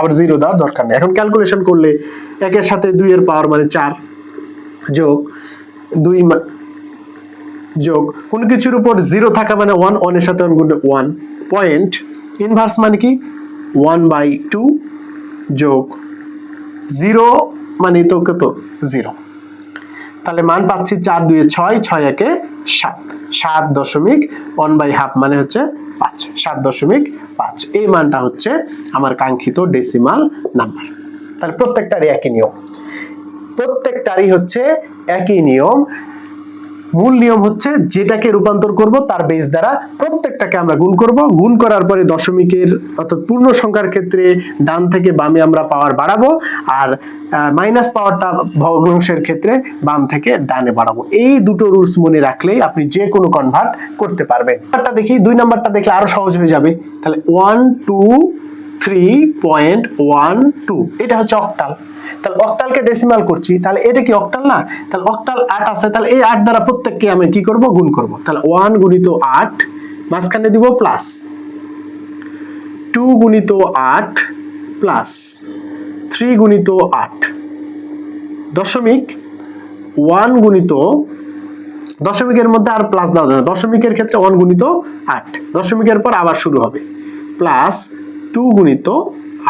আবার 0 দেওয়ার দরকার নেই। এখন ক্যালকুলেশন করলে 1 এর সাথে 2 এর পাওয়ার মানে 4 যোগ 2 যোগ কোন কিছুর উপর 0 থাকা মানে 1, 1 এর সাথে 1 গুণলে 1, পয়েন্ট ইনভার্স মানে কি 1/2 যোগ 0 মানে তো কত 0। তাহলে মান পাচ্ছি 4 2 6, 6 1 7, 7.1/2 মানে হচ্ছে 5, 7.5। এই মানটা হচ্ছে আমার কাঙ্ক্ষিত ডেসিমাল নাম্বার। তাহলে প্রত্যেকটারই একই নিয়ম, প্রত্যেকটারই হচ্ছে একই নিয়ম। মূল নিয়ম হচ্ছে যেটাকে রূপান্তর করব তার বেস দ্বারা প্রত্যেকটাকে আমরা গুণ করব, গুণ করার পরে দশমিকের অর্থাৎ পূর্ণ সংখ্যার ক্ষেত্রে ডান থেকে বামে আমরা পাওয়ার বাড়াবো, আর মাইনাস পাওয়ারটা ভগ্নাংশের ক্ষেত্রে বাম থেকে ডানে বাড়াবো। এই দুটো রুলস মনে রাখলেই আপনি যে কোনো কনভার্ট করতে পারবেন। নাম্বারটা দেখি, 2 নাম্বারটা দেখলে আরো সহজ হয়ে যাবে। তাহলে 1 2 3.12, এটা হচ্ছে অক্টাল। তাহলে অক্টালকে ডেসিমাল করছি, তাহলে এটা কি অক্টাল না? তাহলে অক্টাল 8 আছে, তাহলে এই 8 দ্বারা প্রত্যেককে আমি কি করব গুণ করব। তাহলে 1 গুণিত 8 মাঝখানে দিব প্লাস, 2 গুণিত 8 প্লাস 3 গুণিত 8 দশমিক 1 গুণিত, দশমিকের মধ্যে আর প্লাস দেওয়া যাবে না, দশমিকের ক্ষেত্রে 1 গুণিত 8, দশমিকের পর আবার শুরু হবে প্লাস 2 গুণিত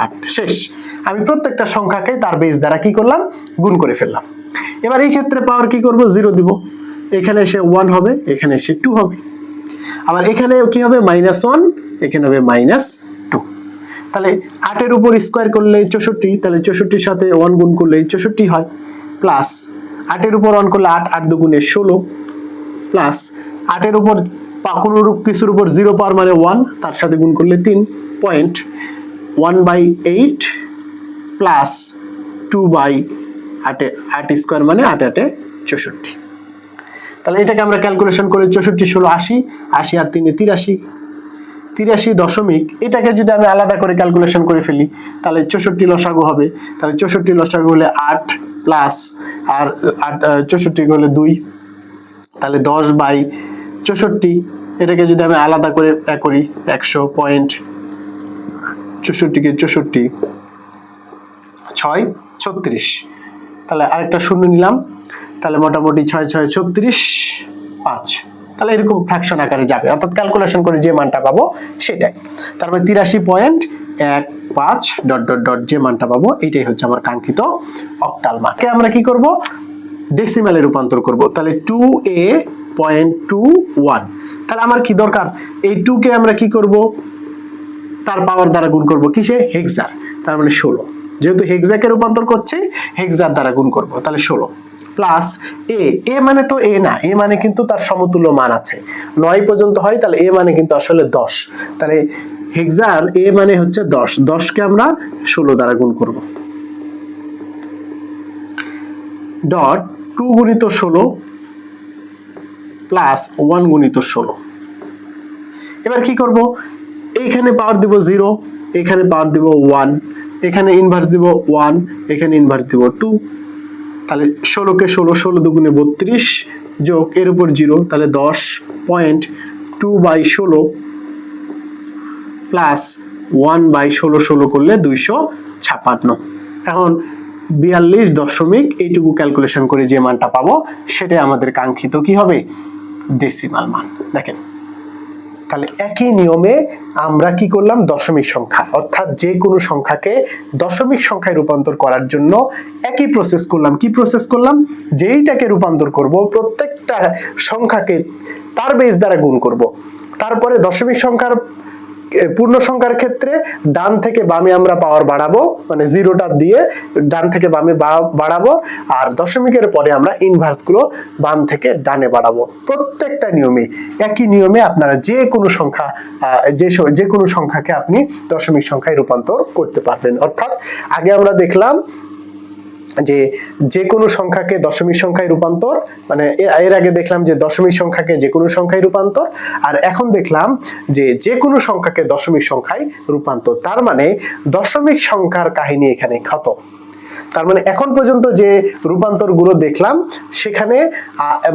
8, শেষ। আমি প্রত্যেকটা সংখ্যাকে তার বেস দ্বারা কি করলাম গুণ করে ফেললাম। এবার এই ক্ষেত্রে পাওয়ার কি করব 0 দিব, এখানে এসে 1 হবে, এখানে এসে 2 হবে, আবার এখানে কি হবে -1, এখানে হবে -2। তাহলে 8 এর উপর স্কয়ার করলে 64, তাহলে 64 সাথে 1 গুণ করলে 64 হয়, প্লাস 8 এর উপর 1 করলে 8, 8 দুগুণে 16, প্লাস 8 এর উপর কোনো কিছুর উপর 0 পাওয়ার মানে 1, তার সাথে গুণ করলে 3, পয়েন্ট 1/8 প্লাস 2/8, 8 স্কয়ার মানে 8 8 64। তাহলে এটাকে আমরা ক্যালকুলেশন করে 64 16 80, 80 আর 3 83, 83 দশমিক, এটাকে যদি আমি আলাদা করে ক্যালকুলেশন করে ফেলি তাহলে 64 লসাগু হবে। তাহলে 64 লসাগু হলে 8 প্লাস আর 8 64 হলে 2, তাহলে 10/64। এটাকে যদি আমি আলাদা করে করি 100.64 কে 64 6 36, তাহলে আরেকটা শূন্য নিলাম, তাহলে মোটামুটি 6 6 36 5, তাহলে এরকম ফ্র্যাকশন আকারে যাবে, অর্থাৎ ক্যালকুলেশন করে যে মানটা পাবো সেটাই। তারপরে 83.15 ... যে মানটা পাবো এটাই হচ্ছে আমার কাঙ্ক্ষিত অক্টাল মান। আমরা কি করব ডেসিমালে রূপান্তর করব। তাহলে 2a.21, তাহলে আমার কি দরকার এই 2 কে আমরা কি করব তার পাওয়ার দ্বারা গুণ করব কিসে হেক্সার, তার মানে 16, যেহেতু হেক্সাকে রূপান্তর করছে হেক্সার দ্বারা গুণ করব, তাহলে 16 প্লাস এ মানে তো এ না, এ মানে কিন্তু তার সমতুল্য মান আছে 9 পর্যন্ত হয়, তাহলে এ মানে কিন্তু আসলে 10, তাহলে হেক্সার এ মানে হচ্ছে 10, 10 কে আমরা 16 দ্বারা গুণ করব, ডট 2 গুণিত 16 প্লাস 1 গুণিত 16। এবার কি করব এইখানে পাওয়ার দিব 0, এখানে পাওয়ার দিব 1, এখানে ইনভার্স দিব 1, এখানে ইনভার্স দিব 2, তাহলে 16 কে 16, 16 দুগুণে 32 যোগ এর উপর 0, তাহলে 10.2/16 প্লাস 1/16, 16 করলে 256। এখন 42 দশমিক এইটুকু ক্যালকুলেশন করে যে মানটা পাবো সেটাই আমাদের কাঙ্ক্ষিত কি হবে ডেসিমাল মান। দেখেন তাহলে একই নিয়মে আমরা কি করলাম দশমিক সংখ্যা, অর্থাৎ যে কোনো সংখ্যাকে দশমিক সংখ্যায় রূপান্তর করার জন্য একই প্রসেস করলাম। কি প্রসেস করলাম, যেইটাকে রূপান্তর করব প্রত্যেকটা সংখ্যাকে তার বেস দ্বারা গুণ করব, তারপরে দশমিক সংখ্যার পূর্ণ সংখ্যার ক্ষেত্রে ডান থেকে বামে আমরা পাওয়ার বাড়াবো, মানে জিরোটা দিয়ে ডান থেকে বামে বাড়াবো, আর দশমিকের পরে আমরা ইনভার্স গুলো বাম থেকে ডানে বাড়াবো। প্রত্যেকটা নিয়মে একই নিয়মে আপনারা যে কোনো সংখ্যা যে কোনো সংখ্যাকে আপনি দশমিক সংখ্যায় রূপান্তর করতে পারবেন। অর্থাৎ আগে আমরা দেখলাম যে কোনো সংখ্যাকে দশমিক সংখ্যায় রূপান্তর, মানে এর আগে দেখলাম যে দশমিক সংখ্যাকে যে কোনো সংখ্যায় রূপান্তর, আর এখন দেখলাম যে কোনো সংখ্যাকে দশমিক সংখ্যায় রূপান্তর। তার মানে দশমিক সংখ্যার কাহিনী এখানে খতম। তার মানে এখন পর্যন্ত যে রূপান্তর গুলো দেখলাম সেখানে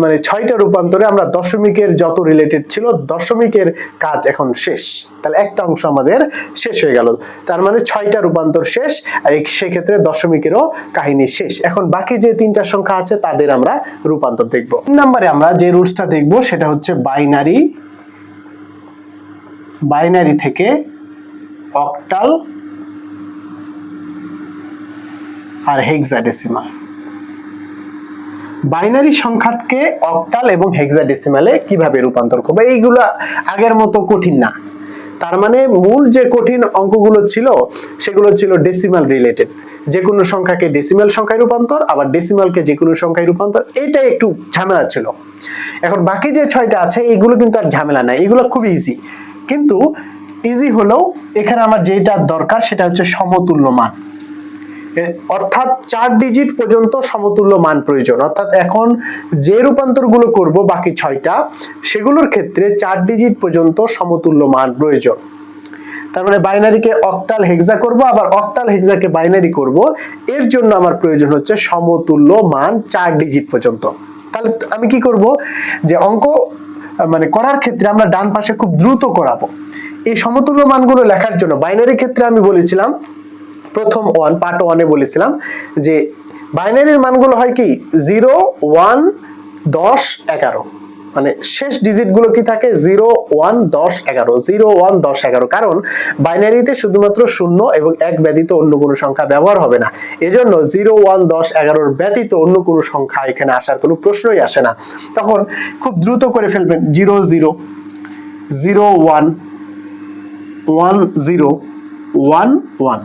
মানে 6টা রূপান্তরে আমরা দশমিকের যত রিলেটেড ছিল দশমিকের কাজ এখন শেষ। তাহলে একটা অংশ আমাদের শেষ হয়ে গেল, তার মানে 6টা রূপান্তর শেষ, সেক্ষেত্রে দশমিকেরও কাহিনী শেষ। এখন বাকি যে 3টা সংখ্যা আছে তাদের আমরা রূপান্তর দেখব। 3 নম্বরে আমরা যে রুলসটা দেখব সেটা হচ্ছে বাইনারি থেকে অক্টাল আর হেক্সাডেসিমাল। বাইনারি সংখ্যাকে অক্টাল এবং হেক্সাডেসিমালে কিভাবে রূপান্তর করব, এইগুলো আগের মতো কঠিন না। তার মানে মূল যে কঠিন অঙ্কগুলো ছিল সেগুলো ছিল ডেসিমাল রিলেটেড, যে কোনো সংখ্যাকে ডেসিমাল সংখ্যায় রূপান্তর, আবার ডেসিমালকে যে কোনো সংখ্যায় রূপান্তর, এটা একটু ঝামেলা ছিল। এখন বাকি যে 6টা আছে এগুলো কিন্তু আর ঝামেলা নাই, এগুলো খুব ইজি। কিন্তু ইজি হলেও এখানে আমার যেটা দরকার সেটা হচ্ছে সমতুল্য মান, অর্থাৎ 4 ডিজিট পর্যন্ত সমতুল্য মান প্রয়োজন। অর্থাৎ এখন যে রূপান্তরগুলো করব বাকি 6টা, সেগুলোর ক্ষেত্রে 4 ডিজিট পর্যন্ত সমতুল্য মান প্রয়োজন। তার মানে বাইনারিকে অক্টাল হেক্সা করব, আবার অক্টাল হেক্সাকে বাইনারি করব, এর জন্য আমার প্রয়োজন হচ্ছে সমতুল্য মান 4 ডিজিট পর্যন্ত। তাহলে আমি কি করব, যে অঙ্ক মানে করার ক্ষেত্রে আমরা ডান পাশে খুব দ্রুত করাবো। এই সমতুল্য মানগুলো লেখার জন্য বাইনারি ক্ষেত্রে আমি বলেছিলাম প্রথম পার্ট 1-এ বলেছিলাম যে বাইনারির মানগুলো হয় কি 0, 1, 10, 11, মানে শেষ ডিজিটগুলো কি থাকে 0, 1, 10, 11, 0, 1, 10, 11, কারণ বাইনারিতে শুধুমাত্র 0 এবং 1 ব্যতীত অন্য কোনো সংখ্যা ব্যবহার হবে না। এজন্য 0, 1, 10, 11 ব্যতীত অন্য কোনো সংখ্যা এখানে আসার কোনো প্রশ্নই আসে না। তখন খুব দ্রুত করে ফেলবেন 0, 0, 0, 1, 1, 0, 1, 1,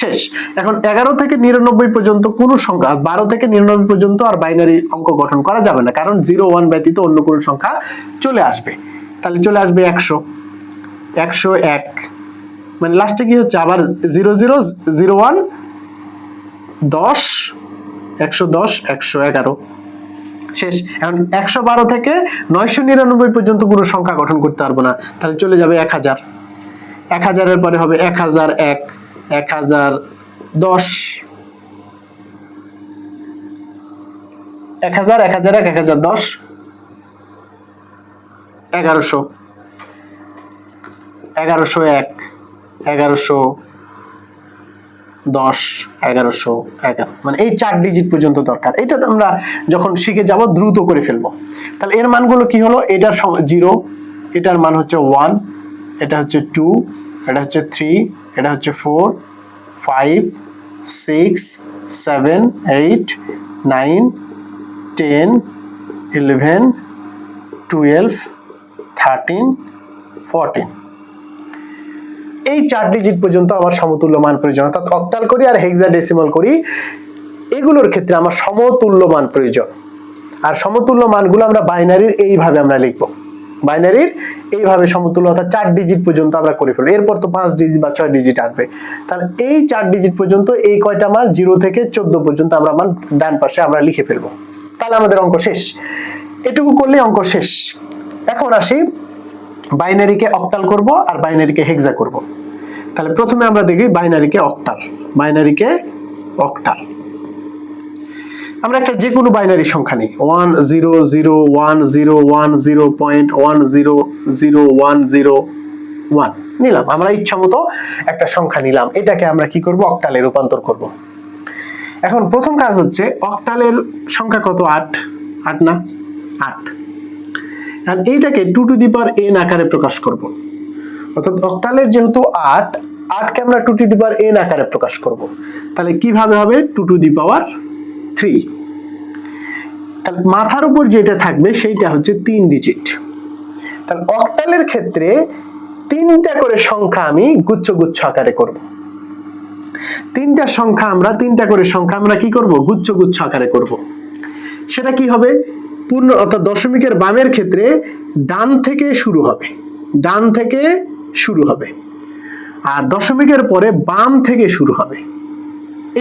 শেষ। এখন 11 থেকে 99 পর্যন্ত কোনো সংখ্যা, 12 থেকে 99 পর্যন্ত আর বাইনারি অঙ্ক গঠন করা যাবে না, কারণ 0, 1 ব্যতীত অন্য কোনো সংখ্যা চলে আসবে। তাহলে চলে আসবে 100, 101, মানে লাস্টে কি হচ্ছে আবার 0, 0, 0, 1, 10, 110, 111, শেষ। এখন 112 থেকে 999 পর্যন্ত কোনো সংখ্যা গঠন করতে পারবো না, তাহলে চলে যাবে 1000, 1000-এর পরে হবে 1001, 1010, 1000, 1001, 1010, 1100, 1101, 1110, 1111, মানে এই 4 ডিজিট পর্যন্ত দরকার। এটা তো আমরা যখন শিখে যাব দ্রুত করে ফেলবো। তাহলে এর মানগুলো কি হলো, এটার 0, এটার মান হচ্ছে 1, এটা হচ্ছে 2, এটা হচ্ছে 3, এটা হচ্ছে 4, 5, 6, 7, 8, 9, 10, 11, 12, 13, 14, এই 4 ডিজিট পর্যন্ত আমার সমতুল্য মান প্রয়োজন। অর্থাৎ অক্টাল করি আর হেক্সাডেসিমাল করি, এগুলোর ক্ষেত্রে আমার সমতুল্য মান প্রয়োজন। আর সমতুল্য মানগুলো আমরা বাইনারির এইভাবে আমরা লিখবো, বাইনারির এইভাবে সমতুল্য, অর্থাৎ 4 ডিজিট পর্যন্ত আমরা করে ফেলবো। এরপর তো 5 ডিজিট বা 6 ডিজিট আসবে। তাহলে এই 4 ডিজিট পর্যন্ত এই কয়টা মান 0 থেকে 14 পর্যন্ত আমরা মান ডান পাশে আমরা লিখে ফেলবো, তাহলে আমাদের অঙ্ক শেষ। এটুকু করলে অঙ্ক শেষ। এখন আসি বাইনারিকে অক্টাল করব আর বাইনারিকে হেক্সা করব। তাহলে প্রথমে আমরা দেখি বাইনারিকে অক্টাল। বাইনারিকে অক্টাল আমরা একটা যে কোনো বাইনারি সংখ্যা নিই, 1001010101001 নিলাম, আমরা ইচ্ছা মতো একটা সংখ্যা নিলাম, এটাকে আমরা কি করব, অক্টালে রূপান্তর করব। এখন প্রথম কাজ হচ্ছে অক্টালের সংখ্যা কত, 8 না, 8, আর এইটাকে 2 টু দি পাওয়ার n আকারে প্রকাশ করব। অর্থাৎ অক্টালের যেহেতু 8কে আমরা 2 টু দি পাওয়ার n আকারে প্রকাশ করব। তাহলে কিভাবে হবে, 2 টু দি পাওয়ার 3। তাহলে মাথার উপর যেটা থাকবে সেইটা হচ্ছে 3 ডিজিট। তাহলে অক্টালের ক্ষেত্রে তিনটা করে সংখ্যা আমি গুচ্ছ গুচ্ছ আকারে করব। তিনটা করে সংখ্যা আমরা কি করব? গুচ্ছ গুচ্ছ আকারে করব। সেটা কি হবে? পূর্ণ অর্থাৎ দশমিকের বামের ক্ষেত্রে ডান থেকে শুরু হবে আর দশমিকের পরে বাম থেকে শুরু হবে।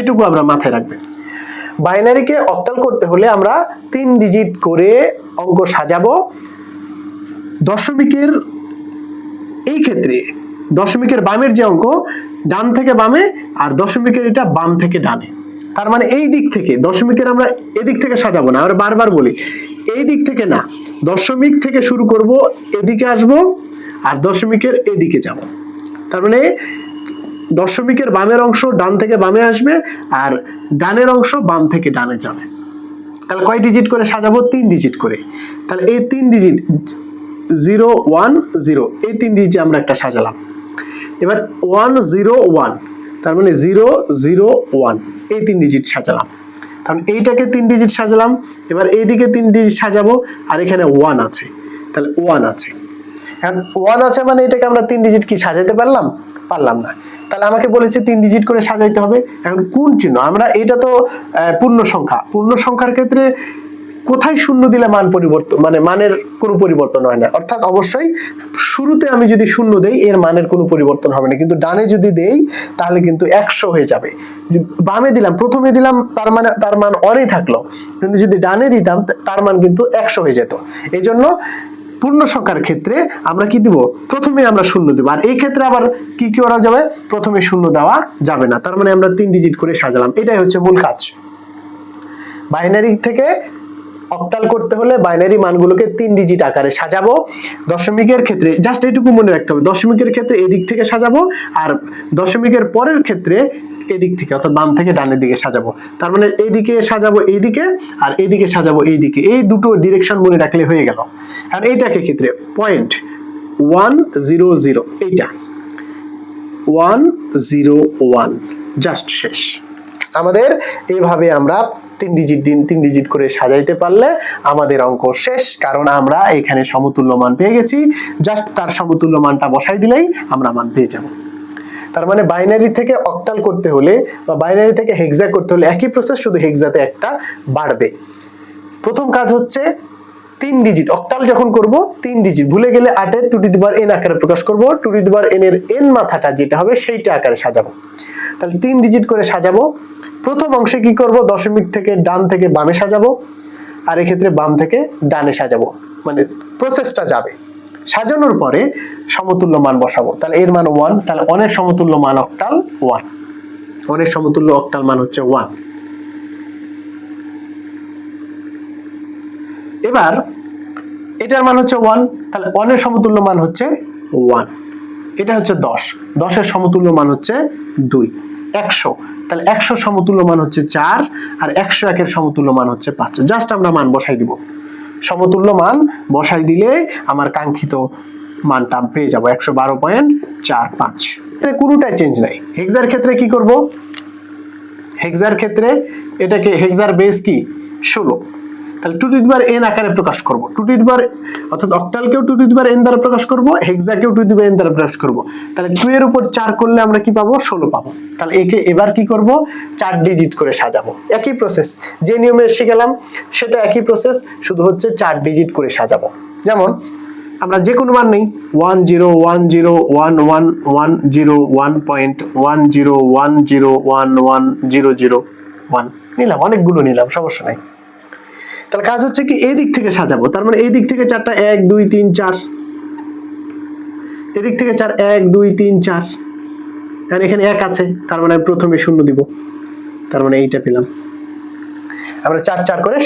এটুকু আমরা মাথায় রাখবেন। বাইনারিকে অক্টাল করতে হলে আমরা 3 ডিজিট করে অঙ্ক সাজাবো। দশমিকের এই ক্ষেত্রে দশমিকের বামের যে অঙ্ক ডান থেকে বামে আর দশমিকের এটা বাম থেকে ডানে। তার মানে এই দিক থেকে দশমিকের আমরা এদিক থেকে সাজাবো না, আমরা বারবার বলি এই দিক থেকে না, দশমিক থেকে শুরু করব, এদিকে আসব আর দশমিকের এদিকে যাব। তার মানে দশমিকের বামের অংশ ডান থেকে বামে আসবে আর ডানের অংশ বাম থেকে ডানে যাবে। তাহলে কয় ডিজিট করে সাজাবো? 3 ডিজিট করে। তাহলে এই 3 ডিজিট 0 1 0 এই 3 ডিজিট আমরা একটা সাজালাম। এবার 1 0 1 তার মানে 0 0 1 এই 3 ডিজিট সাজালাম। তাহলে এইটাকে 3 ডিজিট সাজালাম। এবার এইদিকে 3 ডিজিট সাজাবো আর এখানে 1 আছে, তাহলে 1 আছে। এখন 1 আছে মানে এটাকে আমরা 3 ডিজিট কি সাজাতে পারলাম না। তাহলে আমাকে বলেছে 3 ডিজিট করে সাজাইতে হবে। এখন কোন চিহ্ন? আমরা এটা তো পূর্ণ সংখ্যার ক্ষেত্রে কোথায় শূন্য দিলে মান পরিবর্তন, মানে মানের কোনো পরিবর্তন হয় না। অর্থাৎ অবশ্যই শুরুতে আমি যদি শূন্য দেই এর মানের কোনো পরিবর্তন হবে না, কিন্তু ডানে যদি দেই তাহলে কিন্তু 100 হয়ে যাবে। বামে দিলাম, প্রথমে দিলাম তার মান অনেই থাকলো, কিন্তু যদি ডানে দিতাম তার মান কিন্তু 100 হয়ে যেত। এই জন্য পূর্ণ সংখ্যার ক্ষেত্রে আমরা কি দিব? প্রথমে আমরা শূন্য দেব। আর এই ক্ষেত্রে আবার কি করা যাবে? প্রথমে শূন্য দেওয়া যাবে না। তার মানে আমরা 3 ডিজিট করে সাজালাম। এটাই হচ্ছে মূল কাজ। বাইনারি থেকে অক্টাল করতে হলে বাইনারি মানগুলোকে 3 ডিজিট আকারে সাজাবো। দশমিকের ক্ষেত্রে জাস্ট এইটুকু মনে রাখতে হবে, দশমিকের ক্ষেত্রে এদিক থেকে সাজাবো আর দশমিকের পরের ক্ষেত্রে এদিক থেকে অর্থাৎ বাম থেকে ডানের দিকে সাজাবো। তার মানে এইদিকে সাজাবো এইদিকে আর এইদিকে সাজাবো এইদিকে, এই দুটো ডিরেকশন মনে রাখলে হয়ে গেল। আর এইটাকে ক্ষেত্রে পয়েন্ট 1 0 0 এইটা 1 0 1 জাস্ট শেষ। আমাদের এইভাবে আমরা 3 ডিজিট করে সাজাইতে পারলে আমাদের অঙ্ক শেষ, কারণ আমরা এখানে সমতুল্য মান পেয়ে গেছি। জাস্ট তার সমতুল্য মানটা বসাই দিলেই আমরা মান পেয়ে যাব। তার মানে বাইনারি থেকে অক্টাল করতে হলে বা বাইনারি থেকে হেক্সা করতে হলে একই প্রসেস, শুধু হেক্সাতে একটা বাড়বে। প্রথম কাজ হচ্ছে 3 ডিজিট অক্টাল যখন করব 3 ডিজিট, ভুলে গেলে 8 এর 2n আকারে প্রকাশ করব, 2n এর n মাথাটা যেটা হবে সেইটা আকারে সাজাবো। তাহলে 3 ডিজিট করে সাজাবো। প্রথম অংশে কি করব? দশমিক থেকে ডান থেকে বামে সাজাবো আর এক্ষেত্রে বাম থেকে ডানে সাজাবো, মানে প্রসেসটা যাবে। সাজানোর পরে সমতুল্য মান বসাবো। তাহলে এর মান 1, তাহলে 1 এর সমতুল্য মান অক্টাল 1, 1 এর সমতুল্য অক্টাল মান হচ্ছে 1। এবার এটার মান হচ্ছে 1, তাহলে 1 এর সমতুল্য মান হচ্ছে 1। এটা হচ্ছে 10, 10 এর সমতুল্য মান হচ্ছে 2। 100, তাহলে 100 সমতুল্য মান হচ্ছে 4 আর 101 এর সমতুল্য মান হচ্ছে 5। জাস্ট আমরা মান বসাই দিব, সমতুল্য মান বসাই দিলে আমার কাঙ্ক্ষিত মানটা পেয়ে যাব 112.45। এটা কোনোটাই চেঞ্জ নাই। হেক্সার ক্ষেত্রে কি করব? হেক্সার ক্ষেত্রে এটাকে হেক্সার বেস কি 16, তাহলে 2n আকারে প্রকাশ করব। অর্থাৎ অক্টালকেও 2n দ্বারা প্রকাশ করব, হেক্সাকেও 2n দ্বারা প্রকাশ করব। তাহলে 2 এর উপর 4 করলে আমরা কি পাবো? 16 পাবো। তাহলে একে এবার কি করব? 4 ডিজিট করে সাজাবো। একই প্রসেস, যে নিয়মে এসে গেলাম সেটা একই প্রসেস, শুধু হচ্ছে 4 ডিজিট করে সাজাবো। যেমন আমরা যে কোনো মান নেই, 1 0 1 0 1 1 1 0 1.10 1 0 1 1 0 0 1 নিলাম, অনেকগুলো নিলাম, সমস্যা নাই। তাহলে কাজ হচ্ছে কি এই দিক থেকে সাজাবো। তার মানে এই দিক থেকে 4টা 1 2 3 4, এদিক থেকে 4 1 2 3 4, আর এখানে 1 আছে, তার মানে প্রথমে শূন্য দিব, তার মানে এইটা পেলাম। আমরা 4 4 করে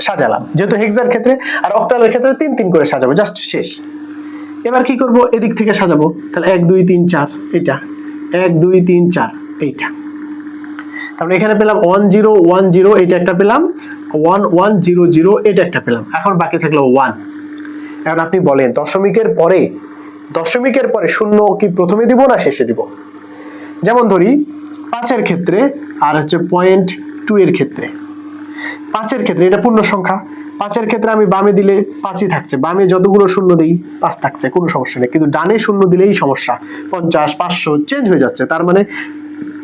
সাজালাম যেহেতু হেক্সার ক্ষেত্রে, আর অক্টালের ক্ষেত্রে 3 3 করে সাজাবো, জাস্ট শেষ। এবার কি করব? এদিক থেকে সাজাবো। তাহলে 1 2 3 4 এইটা, 1 2 3 4 এইটা। তারপরে এখানে পেলাম 1 0 1 0 এটা একটা পেলাম, 1 1 0 0 এটা একটা পেলাম। এখন বাকি থাকলো 1। এখন আপনি বলেন দশমিকের পরে শূন্য কি প্রথমে দিব না শেষে দিব? যেমন ধরি 5 এর ক্ষেত্রে আর হচ্ছে 0.2 এর ক্ষেত্রে। 5 এর ক্ষেত্রে এটা পূর্ণ সংখ্যা, 5-এর ক্ষেত্রে আমি বামে দিলে 5ই থাকছে, বামে যতগুলো শূন্য দেই 5 থাকছে, কোনো সমস্যা নেই। কিন্তু ডানে শূন্য দিলেই সমস্যা, 50, 500 চেঞ্জ হয়ে যাচ্ছে। তার মানে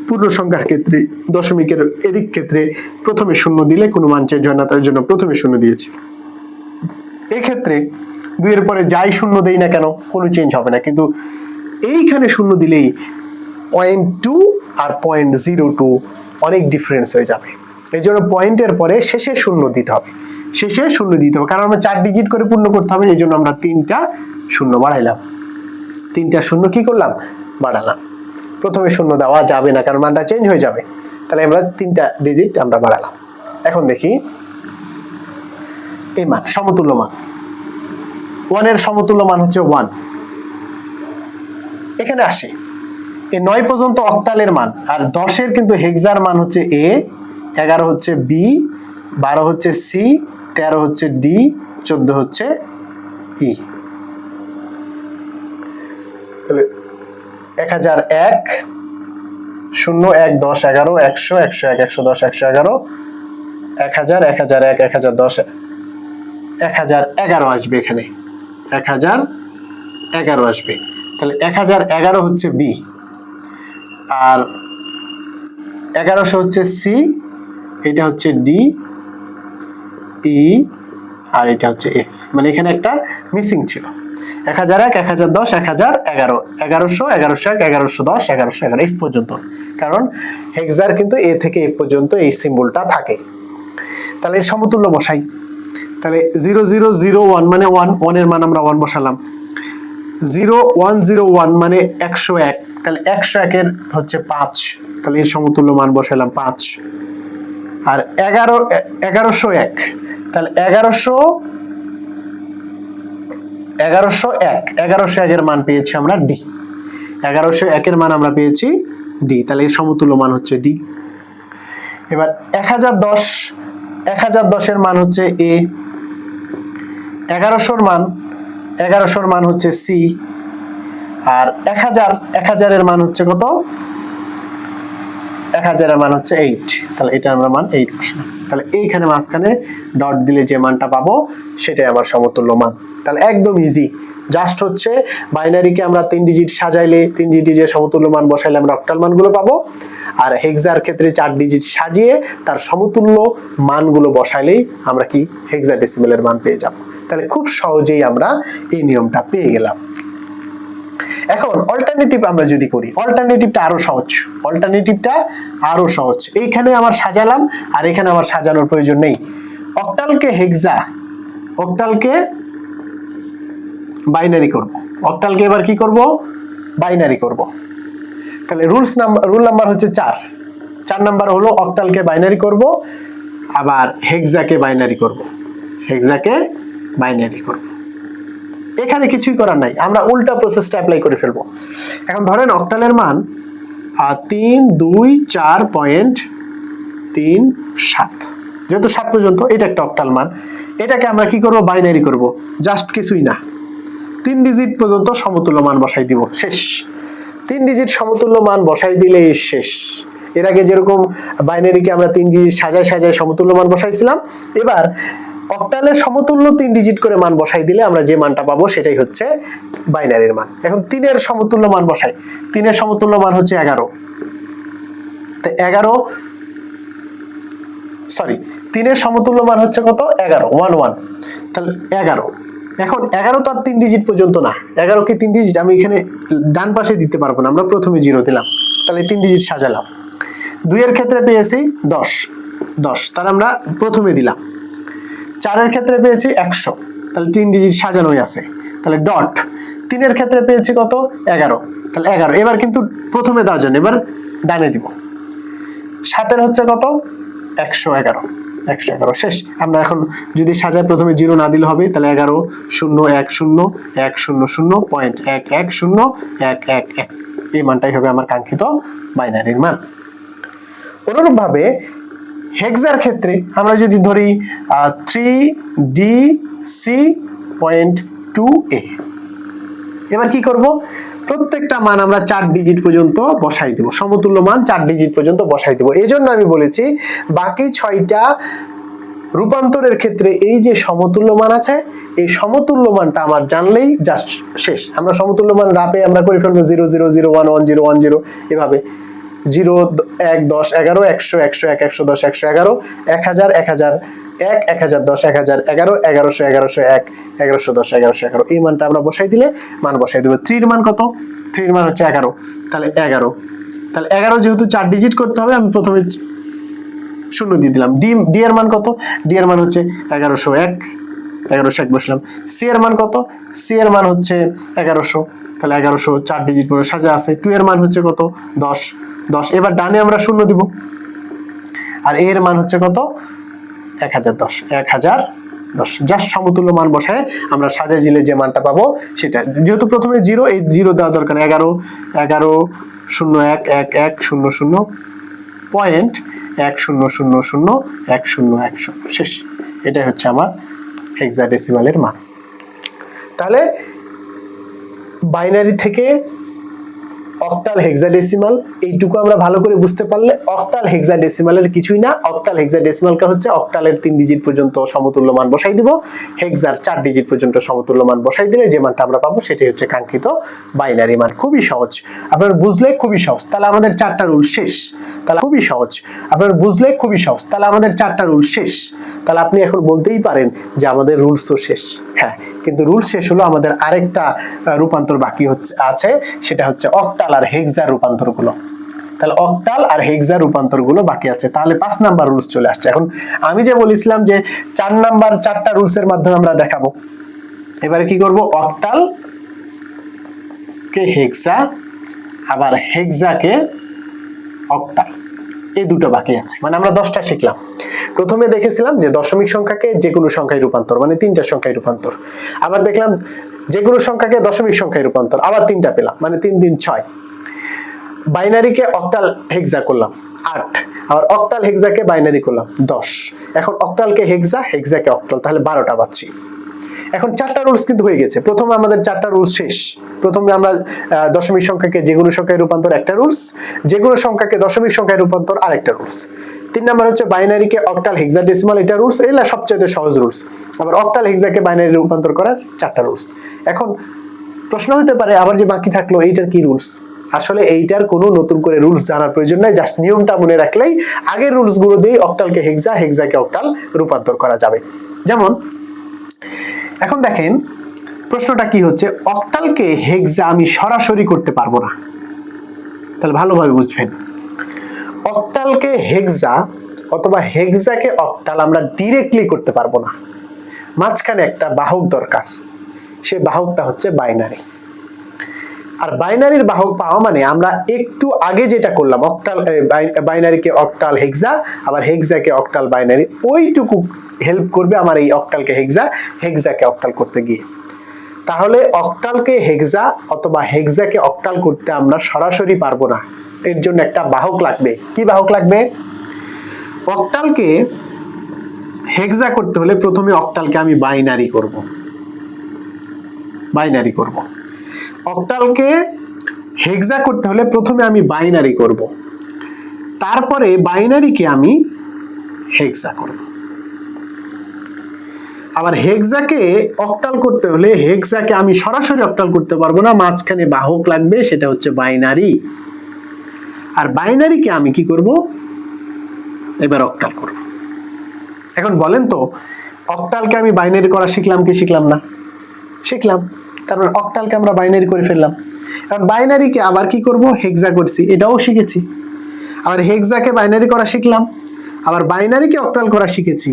পূর্ণ সংখ্যার ক্ষেত্রে, দশমিকের এদিক ক্ষেত্রে প্রথমে শূন্য দিলে কোনো মান চেঞ্জ হয় না, তার জন্য প্রথমে শূন্য দিয়েছি। এই ক্ষেত্রে 2-এর পরে যাই শূন্য দেই না কেন কোনো চেঞ্জ হবে না, কিন্তু এইখানে শূন্য দিলেই 0.2 আর 0.02 অনেক ডিফারেন্স হয়ে যাবে। এই জন্য পয়েন্টের পরে শেষে শূন্য দিতে হবে, শেষে শূন্য দিতে হবে, কারণ আমরা 4 ডিজিট করে পূর্ণ করতে হবে। এই জন্য আমরা 3টা শূন্য বাড়াইলাম, 3টা শূন্য কি করলাম, বাড়ালাম। প্রথমে শূন্য দেওয়া যাবে না, কারণ মানটা চেঞ্জ হয়ে যাবে। তাহলে আমরা 3টা ডিজিট আমরা বাড়ালাম। এখন দেখি এই মান, সমতুল্য মান। 1-এর সমতুল্য মান হচ্ছে 1। এখানে আসি, এই 9 পর্যন্ত অক্টালের মান, আর 10-এর কিন্তু হেক্সার মান হচ্ছে এ, 11 হচ্ছে বি, 12 হচ্ছে সি, 13 হচ্ছে ডি, 14 হচ্ছে ই। তাহলে 1001, 0, 1, 10, 11, 100, 101, 110, 111, 1000, 1001, 1010, 1011 আসবে এখানে, 1011 আসবে। তাহলে 1011 হচ্ছে বি, আর 1100 হচ্ছে সি, এটা হচ্ছে ডি, ই, আর এটা হচ্ছে এফ। মানে এখানে একটা মিসিং ছিল। 1001, 1010, 1011, 1100, 1101, 1110, 1111 এফ পর্যন্ত, কারণ হেক্সার কিন্তু এ থেকে এফ পর্যন্ত এই সিম্বলটা থাকে। তাহলে এর সমতুল্য বসাই। তাহলে 0001 মানে 1, 1-এর মান আমরা 1 বসালাম। 0101 মানে 101, তাহলে 101-এর হচ্ছে 5, তাহলে এর সমতুল্য মান বসালাম 5। আর 1101, তাহলে 1101-এর মান পেয়েছি আমরা ডি, 1101-এর মান আমরা পেয়েছি ডি, তাহলে এর সমতুল্য মান হচ্ছে ডি। এবার 1010-এর মান হচ্ছে এ, 1100-এর মান হচ্ছে সি, আর 1000-এর মান হচ্ছে কত, 1000-এর মান হচ্ছে 8, তাহলে এটা আমরা মান 8 বসালাম। তাহলে এইখানে মাঝখানে ডট দিলে যে মানটা পাবো সেটাই আমার সমতুল্য মান। তাহলে একদম ইজি, জাস্ট হচ্ছে বাইনারিকে আমরা 3 ডিজিট সাজাইলে 3 ডিজিটের সমতুল্য মান বসাইলে আমরা অক্টাল মানগুলো পাবো, আর হেক্সার ক্ষেত্রে 4 ডিজিট সাজিয়ে তার সমতুল্য মানগুলো বসাইলেই আমরা কি হেক্সাডেসিমেলের মান পেয়ে যাব। তাহলে খুব সহজেই আমরা এই নিয়মটা পেয়ে গেলাম। এখন অল্টারনেটিভ আমরা যদি করি, অল্টারনেটিভটা আরো সহজ। এইখানে আমার সাজালাম, আর এখানে আমার সাজানোর প্রয়োজন নেই। অক্টালকে হেক্সা, অক্টালকে বাইনারি করব, অক্টালকে এবার কি করব, বাইনারি করব। তাহলে রুল নাম্বার হচ্ছে 4 নাম্বার হলো অক্টালকে বাইনারি করব, আবার হেক্সাকে বাইনারি করব, এখানে কিছুই করার নাই, আমরা উল্টা প্রসেসটা অ্যাপ্লাই করে ফেলবো। এখন ধরেন অক্টালের মান 324.37, যেহেতু 7 পর্যন্ত এটা একটা অক্টাল মান, এটাকে আমরা কি করব, বাইনারি করব। জাস্ট কিছুই না, 3 ডিজিট পর্যন্ত সমতুল্য মান বসাই দিব, শেষ। 3 ডিজিট সমতুল্য মান বসাই দিলে শেষ। এর আগে যেরকম বাইনারিকে আমরা 3 ডিজিট সাজায় সমতুল্য মান বসাইছিলাম, এবার অক্টালের সমতুল্য 3 ডিজিট করে মান বসাই দিলে আমরা যে মানটা পাবো সেটাই হচ্ছে বাইনারির মান। এখন 3-এর সমতুল্য মান বসাই, 3-এর সমতুল্য মান হচ্ছে 11, তো 3-এর সমতুল্য মান হচ্ছে কত, 11, তাহলে 11। এখন 11 তো আর 3 ডিজিট পর্যন্ত না, 11 কি 3 ডিজিট, আমি এখানে ডান পাশে দিতে পারবো না, আমরা প্রথমে 0 দিলাম, তাহলে 3 ডিজিট সাজালাম। 2-এর ক্ষেত্রে পেয়েছি 10, তাহলে আমরা প্রথমে দিলাম। 4-এর ক্ষেত্রে পেয়েছি 100, তাহলে 3 ডিজিট সাজানোই আছে, তাহলে ডট। 3-এর ক্ষেত্রে পেয়েছি কত, 11, তাহলে 11, এবার কিন্তু প্রথমে দেওয়ার জন্য এবার ডানে দিব। 7-এর হচ্ছে কত, 111, শেষ। আমরা এখন যদি সাজাই প্রথমে 0 না দিলে হবে, তাহলে 11010100.1101111, এই মানটাই হবে আমার কাঙ্ক্ষিত বাইনারির মান। অনুরূপভাবে হেক্সার ক্ষেত্রে আমরা যদি ধরি 3DC.2a, এবার কি করব, প্রত্যেকটা মান আমরা 4 ডিজিট পর্যন্ত বসাই দেব, সমতুল্য মান 4 ডিজিট পর্যন্ত বসাই দেব। এই জন্য আমি বলেছি বাকি 6টা রূপান্তরের ক্ষেত্রে এই যে সমতুল্য মান আছে, এই সমতুল্য মানটা আমার জানলেই জাস্ট শেষ। আমরা সমতুল্য মান রাপে আমরা করে ফেলবো 0 0 0 1 1 0 1 0 এভাবে 0 1 10 11 100 101 110 111 1000 1001 1010 1011 1100 1101 1110 1111 এই মানটা আমরা বসাই দিলে মান বসাই দেব। 3 এর মান কত? 3 এর মান হচ্ছে 11, তাহলে 11, তাহলে 11 যেহেতু 4 ডিজিট করতে হবে আমি প্রথমে শূন্য দিয়ে দিলাম। ডি এর মান কত? ডি এর মান হচ্ছে 1101, 1101 বসলাম। সি এর মান কত? সি এর মান হচ্ছে 1100, তাহলে 1100 4 ডিজিট পরে সাজা আছে। 2 এর মান হচ্ছে কত? 10 10। এবার ডানে আমরা শূন্য দিব। আর এর মান হচ্ছে কত? 1010 1010। জাস্ট সমতুল্য মান বসায় আমরা সাজায় জিলে যে মানটা পাবো সেটা, যেহেতু প্রথমে 0, এই 0 দেওয়া দরকার। 11 11 01 11 00 পয়েন্ট 1000 1010 শেষ। এটাই হচ্ছে আমার হেক্সাডেসিমালের মান। তাহলে বাইনারি থেকে অক্টাল হেক্সাডেসিমাল এইটুকু আমরা ভালো করে বুঝতে পারলে অক্টাল হেক্সাডেসিমালের কিছুই না। অক্টাল হেক্সাডেসিমালটা হচ্ছে অক্টালের 3 ডিজিট পর্যন্ত সমতুল্য মান বসাই দিব, হেক্সার 4 ডিজিট পর্যন্ত সমতুল্য মান বসাই দিলে যে মানটা আমরা পাবো সেটাই হচ্ছে কাঙ্ক্ষিত বাইনারি মান। খুবই সহজ, আপনারা বুঝলে খুবই সহজ। তাহলে আমাদের 4টা রুল শেষ। তাহলে খুবই সহজ, আপনারা বুঝলে খুবই সহজ। তাহলে আমাদের 4টা রুল শেষ। তাহলে আপনি এখন বলতেই পারেন যে আমাদের রুলস তো শেষ। হ্যাঁ, কিন্তু রুল শেষ হলো, আমাদের আরেকটা রূপান্তর বাকি আছে, সেটা হচ্ছে অক্টাল আর হেক্সার রূপান্তরগুলো। তাহলে অক্টাল আর হেক্সার রূপান্তরগুলো বাকি আছে। তাহলে 5 নাম্বার রুলস চলে আসছে। এখন আমি যে বলেছিলাম যে 4 নাম্বার 4টা রুলসের মাধ্যমে আমরা দেখাবো। এবারে কি করব? অক্টাল কে হেক্সা, আবার হেক্সাকে অক্টাল, এই দুটো বাকি আছে। মানে আমরা 10টা শিখলাম। প্রথমে দেখেছিলাম যে দশমিক সংখ্যাকে যে কোনো সংখ্যায় রূপান্তর, মানে 3টা সংখ্যায় রূপান্তর। আবার দেখলাম যে কোনো সংখ্যাকে দশমিক সংখ্যায় রূপান্তর, আবার 3টা পেলাম, মানে 3 3 6। বাইনারিকে অক্টাল হেক্সা করলাম 8, আবার অক্টাল হেক্সাকে বাইনারি করলাম 10। এখন অক্টালকে হেক্সা, হেক্সাকে অক্টাল, তাহলে 12টা পাচ্ছি। এখন 4টা রুলস কিন্তু হয়ে গেছে। প্রথমে আমাদের 4টা রুলস শেষ। প্রথমে আমরা দশমিক সংখ্যাকে যে কোনো সংখ্যায় রূপান্তর একটা রুলস, যে কোনো সংখ্যাকে দশমিক সংখ্যায় রূপান্তর আরেকটা রুলস। 3 নাম্বার হচ্ছে বাইনারিকে অক্টাল হেক্সাডেসিমাল, এটা রুলস, এগুলা সবচেয়ে সহজ রুলস। আবার অক্টাল হেক্সাকে বাইনারি রূপান্তর করার 4টা রুলস। এখন প্রশ্ন হতে পারে আবার যে বাকি থাকলো এইটার কি রুলস? আসলে এইটার কোনো নতুন করে রুলস জানার প্রয়োজন নাই, জাস্ট নিয়মটা মনে রাখলেই আগের রুলস গুলো দিয়ে অক্টালকে হেক্সা, হেক্সাকে অক্টাল রূপান্তর করা যাবে। যেমন এখন দেখেন প্রশ্নটা কি হচ্ছে, অক্টালকে হেক্সা আমি সরাসরি করতে পারবো না। তাহলে ভালোভাবে বুঝবেন, অক্টালকে হেক্সা অথবা হেক্সাকে অক্টাল আমরা ডিরেক্টলি করতে পারবো না। মাঝখানে একটা বাহক দরকার, সে বাহকটা হচ্ছে বাইনারি। আর বাইনারির বাহক পাওয়া মানে আমরা একটু আগে যেটা করলাম, অক্টাল বাইনারিকে অক্টাল হেক্সা, আবার হেক্সাকে অক্টাল বাইনারি, ওইটুকু হেল্প করবে আমার এই অক্টালকে হেক্সা, হেক্সাকে অক্টাল করতে গিয়ে। তাহলে অক্টালকে হেক্সা অথবা হেক্সাকে অক্টাল করতে আমরা সরাসরি পারবো না, এর জন্য একটা বাহক লাগবে। কি বাহক লাগবে? অক্টালকে হেক্সা করতে হলে প্রথমে অক্টালকে আমি বাইনারি করব, বাইনারি করব। অক্টালকে হেক্সা করতে হলে প্রথমে আমি বাইনারি করব, তারপরে বাইনারিকে আমি হেক্সা করব। আবার হেক্সাকে অক্টাল করতে হলে হেক্সাকে আমি সরাসরি অক্টাল করতে পারবো না, মাঝখানে বাহক লাগবে, সেটা হচ্ছে বাইনারি। আর বাইনারিকে আমি কি করব? এবার অক্টাল করব। এখন বলেন তো, অক্টালকে আমি বাইনারি করা শিখলাম কি শিখলাম না? শিখলাম। তার মানে অক্টালকে আমরা বাইনারি করে ফেললাম। এখন বাইনারিকে আবার কি করব? হেক্সা করছি, এটাও শিখেছি। আবার হেক্সাকে বাইনারি করা শিখলাম, আবার বাইনারিকে অক্টাল করা শিখেছি।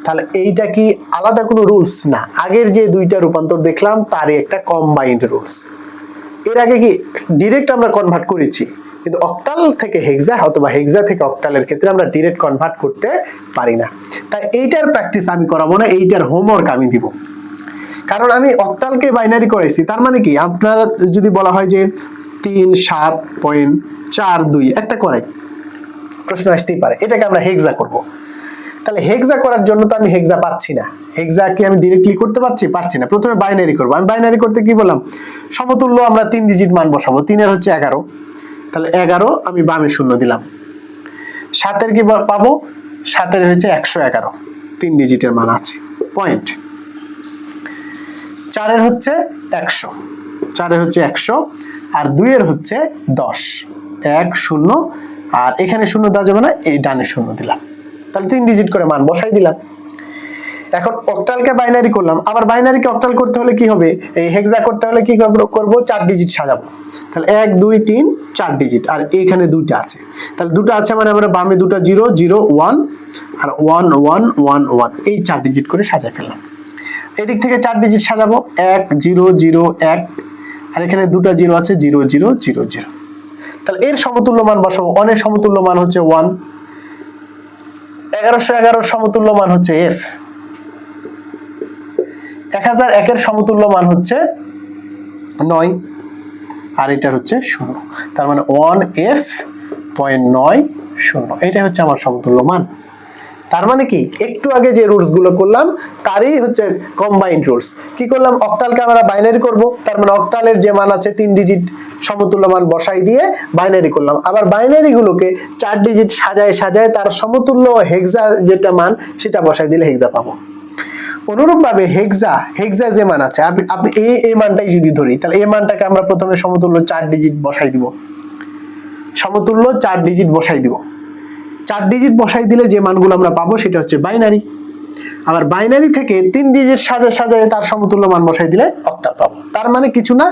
তাহলে এইটা কি আলাদা কোনো রুলস? না, আগের যে 2টা রূপান্তর দেখলাম তারই একটা কম্বাইন্ড রুলস। এর আগে কি ডিরেক্ট আমরা কনভার্ট করেছি, কিন্তু অক্টাল থেকে হেক্সা অথবা হেক্সা থেকে অক্টালের ক্ষেত্রে আমরা ডিরেক্ট কনভার্ট করতে পারি না। তাই এইটার প্র্যাকটিস আমি করাবো না, এইটার হোমওয়ার্ক আমি দিব। কারণ আমি অক্টালকে বাইনারি করাইছি, তার মানে কি আপনারা যদি বলা হয় যে 3.7.42 একটা করাই, প্রশ্ন আসতেই পারে এটাকে আমরা হেক্সা করব। তাহলে হেক্সা করার জন্য তো আমি হেক্সা পাচ্ছি না। হেক্সা কি আমি ডিরেক্টলি করতে পারছি না। প্রথমে বাইনারি করব। আমি বাইনারি করতে কি বললাম? সমতুল্য আমরা 3 ডিজিট মান বসাবো। 3 এর হচ্ছে 11, তাহলে 11 আমি বামে শূন্য দিলাম। 7 এর কি পাবো? 7 এর হচ্ছে 111, 3 ডিজিটের মান আছে পয়েন্ট। 4-এর হচ্ছে 100, 4-এর হচ্ছে 100, আর 2-এর হচ্ছে 10, 1 0, আর এখানে 0 দেওয়া যাবে না, এই ডানে 0 দিলাম, তাহলে 3 ডিজিট করে মান বসাই দিলাম। এখন অক্টালকে বাইনারি করলাম, আবার বাইনারিকে অক্টাল করতে হলে কি হবে, এই হেক্সা করতে হলে কি করব, 4 ডিজিট সাজাবো। তাহলে 1 2 3 4 ডিজিট, আর এইখানে দুইটা আছে, তাহলে দুটো আছে মানে আমরা বামে দুটো 0 0 1 আর 1 1 1 1, এই 4 ডিজিট করে সাজাই ফেললাম। এদিক থেকে 4 ডিজিট সাজাবো, 1 0 0 1, আর এখানে দুটো 0 আছে, 0 0 0 0। তাহলে এর সমতুল্য মান বসাবো, 1 এর সমতুল্য মান হচ্ছে 1, 1111 সমতুল্য মান হচ্ছে f, 1001 এর সমতুল্য মান হচ্ছে 9, আর এটার হচ্ছে 0, তার মানে 1f.90, এটাই হচ্ছে আমার সমতুল্য মান। তার মানে কি, একটু আগে যে রুলস গুলো করলাম তারই হচ্ছে কম্বাইন্ড রুলস। কি করলাম, অক্টালকে আমরা বাইনারি করব, তার মানে অক্টালের যে মান আছে 3 ডিজিট সমতুল্য মান বসাই দিয়ে বাইনারি করলাম, আবার বাইনারি গুলোকে 4 ডিজিট সাজায় সাজায় তার সমতুল্য হেক্সা যেটা মান সেটা বসাই দিলে হেক্সা পাবো। অনুরূপভাবে হেক্সা যে মান আছে, আপনি এই মানটাই যদি ধরি, তাহলে এই মানটাকে আমরা প্রথমে সমতুল্য 4 ডিজিট বসাই দিব, সমতুল্য 4 ডিজিট বসাই দিব। 4 ডিজিট বসাই দিলে যে মানগুলো আমরা পাবো সেটা হচ্ছে বাইনারি, আবার বাইনারি থেকে 3 ডিজিট সাজায় তার সমতুল্য মান বসাই দিলে অক্টাল পাবো। তার মানে কিছু না,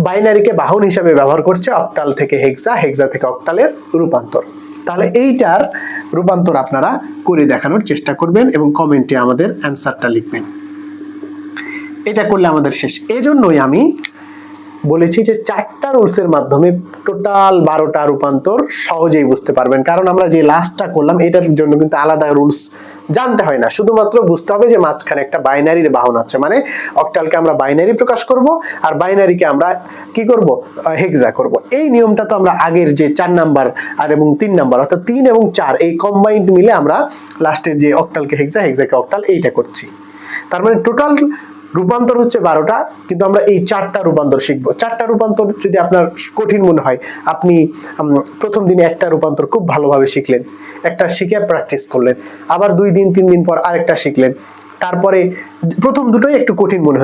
বাইনারিকে বাহন হিসাবে ব্যবহার করছে, অক্টাল থেকে হেক্সা, হেক্সা থেকে অক্টালের রূপান্তর। তাহলে এইটার রূপান্তর আপনারা করে দেখানোর চেষ্টা করবেন এবং কমেন্টে আমাদের অ্যান্সারটা লিখবেন। এটা করলে আমাদের শেষ। এজন্যই আমি বলেছি যে 4টা রুলসের মাধ্যমে টোটাল 12টা রূপান্তর সহজেই বুঝতে পারবেন, কারণ আমরা যে লাস্টটা করলাম এটার জন্য কিন্তু আলাদা রুলস জানতে হয় না, শুধুমাত্র বুঝতে হবে যে মাঝখানে একটা বাইনারির বাহন আছে, মানে অক্টালকে আমরা বাইনারি প্রকাশ করব আর বাইনারিকে আমরা কি করব, হেক্সা করব। এই নিয়মটা তো আমরা আগের যে 4 নাম্বার আর এবং 3 নাম্বার, অর্থাৎ 3 এবং 4 এই কম্বাইন্ড মিলে আমরা লাস্টে যে অক্টালকে হেক্সা, হেক্সাকে অক্টাল এইটা করছি। তার মানে টোটাল রূপান্তর হচ্ছে 12টা, কিন্তু আমরা এই 4টা রূপান্তর শিখবো। 4টা রূপান্তর যদি আপনার কঠিন মনে হয়, আপনি প্রথম দিনে একটা রূপান্তর খুব ভালোভাবে শিখলেন, একটা শিখে প্র্যাকটিস করলেন, আবার 2 দিন 3 দিন পর আরেকটা শিখলেন, তারপরে প্রথম দুটোই একটু কঠিন মনে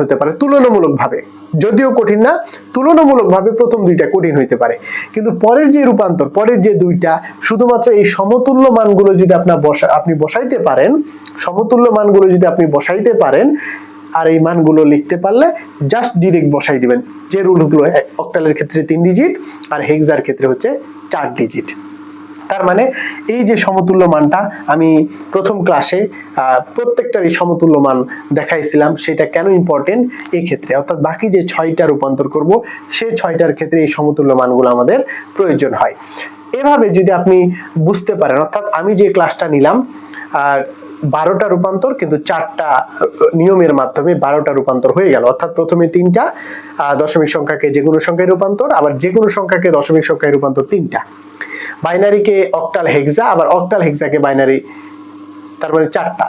হতে পারে, তুলনামূলকভাবে, যদিও কঠিন না, তুলনামূলকভাবে প্রথম 2টা কঠিন হইতে পারে, কিন্তু পরের যে রূপান্তর, পরের যে 2টা, শুধুমাত্র এই সমতুল্য মানগুলো যদি আপনি বসাইতে পারেন, সমতুল্য মানগুলো যদি আপনি বসাইতে পারেন আর এই মানগুলো লিখতে পারলে জাস্ট ডিরেক্ট বসাই দিবেন। যে রুলসগুলো, অক্টালের ক্ষেত্রে 3 ডিজিট আর হেক্সার ক্ষেত্রে হচ্ছে 4 ডিজিট। তার মানে এই যে সমতুল্য মানটা আমি প্রথম ক্লাসে প্রত্যেকটারই সমতুল্য মান দেখাইছিলাম, সেটা কেন ইম্পর্টেন্ট এই ক্ষেত্রে, অর্থাৎ বাকি যে 6টা রূপান্তর করব সেই 6টার ক্ষেত্রে এই সমতুল্য মানগুলো আমাদের প্রয়োজন হয়। এভাবে যদি আপনি বুঝতে পারেন, অর্থাৎ আমি যে ক্লাসটা নিলাম আর 12টা রূপান্তর, কিন্তু 4টা নিয়মের মাধ্যমে 12টা রূপান্তর হয়ে গেল, অর্থাৎ প্রথমে 3টা দশমিক সংখ্যাকে যে কোনো সংখ্যায় রূপান্তর, আবার যে কোনো সংখ্যাকে দশমিক সংখ্যায় রূপান্তর 3টা, বাইনারিকে অক্টাল হেক্সা, আবার অক্টাল হেক্সাকে বাইনারি, তার মানে 4টা,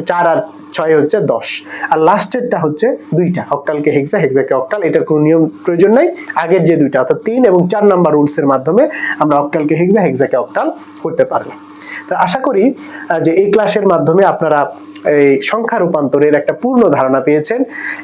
4 আর 6 হচ্ছে 10, আর লাস্টেরটা হচ্ছে 2টা, অক্টালকে হেক্সা, হেক্সাকে অক্টাল। এটার কোনো নিয়ম প্রয়োজন নাই, আগের যে 2টা অর্থাৎ 3 এবং 4 নাম্বার রুলসের মাধ্যমে আমরা অক্টালকে হেক্সা, হেক্সাকে অক্টাল করতে পারলাম। তো আশা করি যে এই ক্লাসের মাধ্যমে আপনারা এই সংখ্যা রূপান্তরের একটা পূর্ণ ধারণা পেয়েছেন।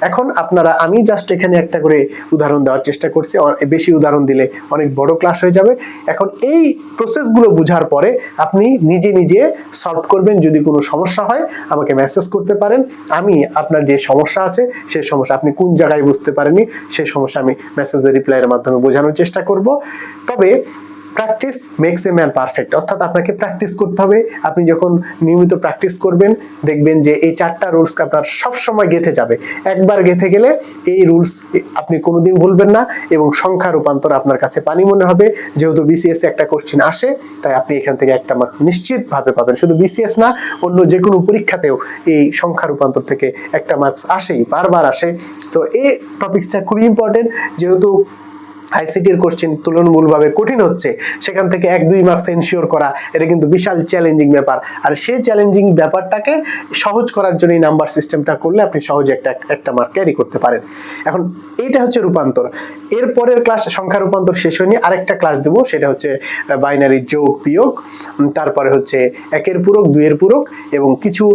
এখন আপনারা, আমি জাস্ট এখানে একটা করে উদাহরণ দেওয়ার চেষ্টা করছি, বেশি উদাহরণ দিলে অনেক বড় ক্লাস হয়ে যাবে। এখন এই প্রসেসগুলো বোঝার পরে আপনি নিজে নিজে সলভ করবেন। যদি কোনো সমস্যা হয় আমাকে মেসেজ করতে পারেন, আমি আপনার যে সমস্যা আছে সেই সমস্যা, আপনি কোন জায়গায় বুঝতে পারেননি সেই সমস্যা আমি মেসেজের রিপ্লাইয়ের মাধ্যমে বোঝানোর চেষ্টা করব। তবে practice makes a man perfect, অর্থাৎ আপনাকে প্র্যাকটিস করতে হবে। আপনি যখন নিয়মিত প্র্যাকটিস করবেন দেখবেন যে এই 4টা রুলস আপনার সবসময় গেঁথে যাবে। একবার গেঁথে গেলে এই রুলস আপনি কোনোদিন ভুলবেন না এবং সংখ্যা রূপান্তর আপনার কাছে পানি মনে হবে। যেহেতু বিসিএস একটা কোশ্চেন আসে, তাই আপনি এখান থেকে একটা মার্কস নিশ্চিতভাবে পাবেন। শুধু বিসিএস না, অন্য যে কোনো পরীক্ষাতেও এই সংখ্যা রূপান্তর থেকে একটা মার্কস আসেই, বারবার আসে। সো এই টপিকসটা খুবই ইম্পর্টেন্ট, যেহেতু আইসিটির কোশ্চেন তুলনামূলকভাবে কঠিন হচ্ছে, সেখান থেকে 1-2 মার্কস এনশিওর করা এটা কিন্তু বিশাল চ্যালেঞ্জিং ব্যাপার। আর সেই চ্যালেঞ্জিং ব্যাপারটাকে সহজ করার জন্য এই নাম্বার সিস্টেমটা করলে আপনি সহজে একটা মার্ক ক্যারি করতে পারেন। এখন এইটা হচ্ছে রূপান্তর। এর পরের ক্লাস সংখ্যা রূপান্তর শেষ হয়নি, আরেকটা ক্লাস দেব, সেটা হচ্ছে বাইনারি যোগ বিয়োগ, তারপরে হচ্ছে 1-এর পূরক, 2-এর পূরক এবং কিছু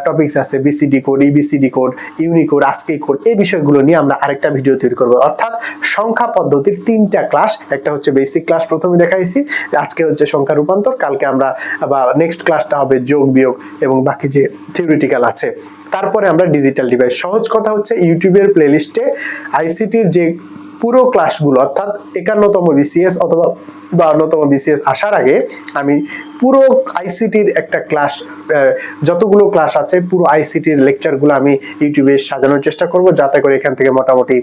টপিকস আছে BCD code, EBCD code, Unicode, ASCII code, এই বিষয়গুলো নিয়ে আমরা আরেকটা ভিডিও তৈরি করব। অর্থাৎ সংখ্যা পদ্ধতির 3টা ক্লাস, একটা হচ্ছে বেসিক ক্লাস প্রথমে দেখাইছি, আজকে হচ্ছে সংখ্যা রূপান্তর, কালকে আমরা বা নেক্সট ক্লাসটা হবে যোগ বিয়োগ এবং বাকি যে থিওরিটিক্যাল আছে। তারপরে আমরা ডিজিটাল ডিভাইস। সহজ কথা হচ্ছে ইউটিউবের প্লেলিস্টে আইসিটির যে পুরো ক্লাসগুলো অর্থাৎ 51তম বিসিএস অথবা 52তম বিসিএস আসার আগে আমি পুরো আইসিটির একটা ক্লাস, যতগুলো ক্লাস আছে পুরো আইসিটির লেকচারগুলো আমি ইউটিউবে সাজানোর চেষ্টা করব, যাতে করে এখান থেকে মোটামুটি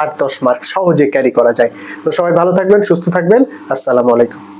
8-10 মার্ক সহজে ক্যারি করা যায়। তো সবাই ভালো থাকবেন, সুস্থ থাকবেন। আসসালামু আলাইকুম।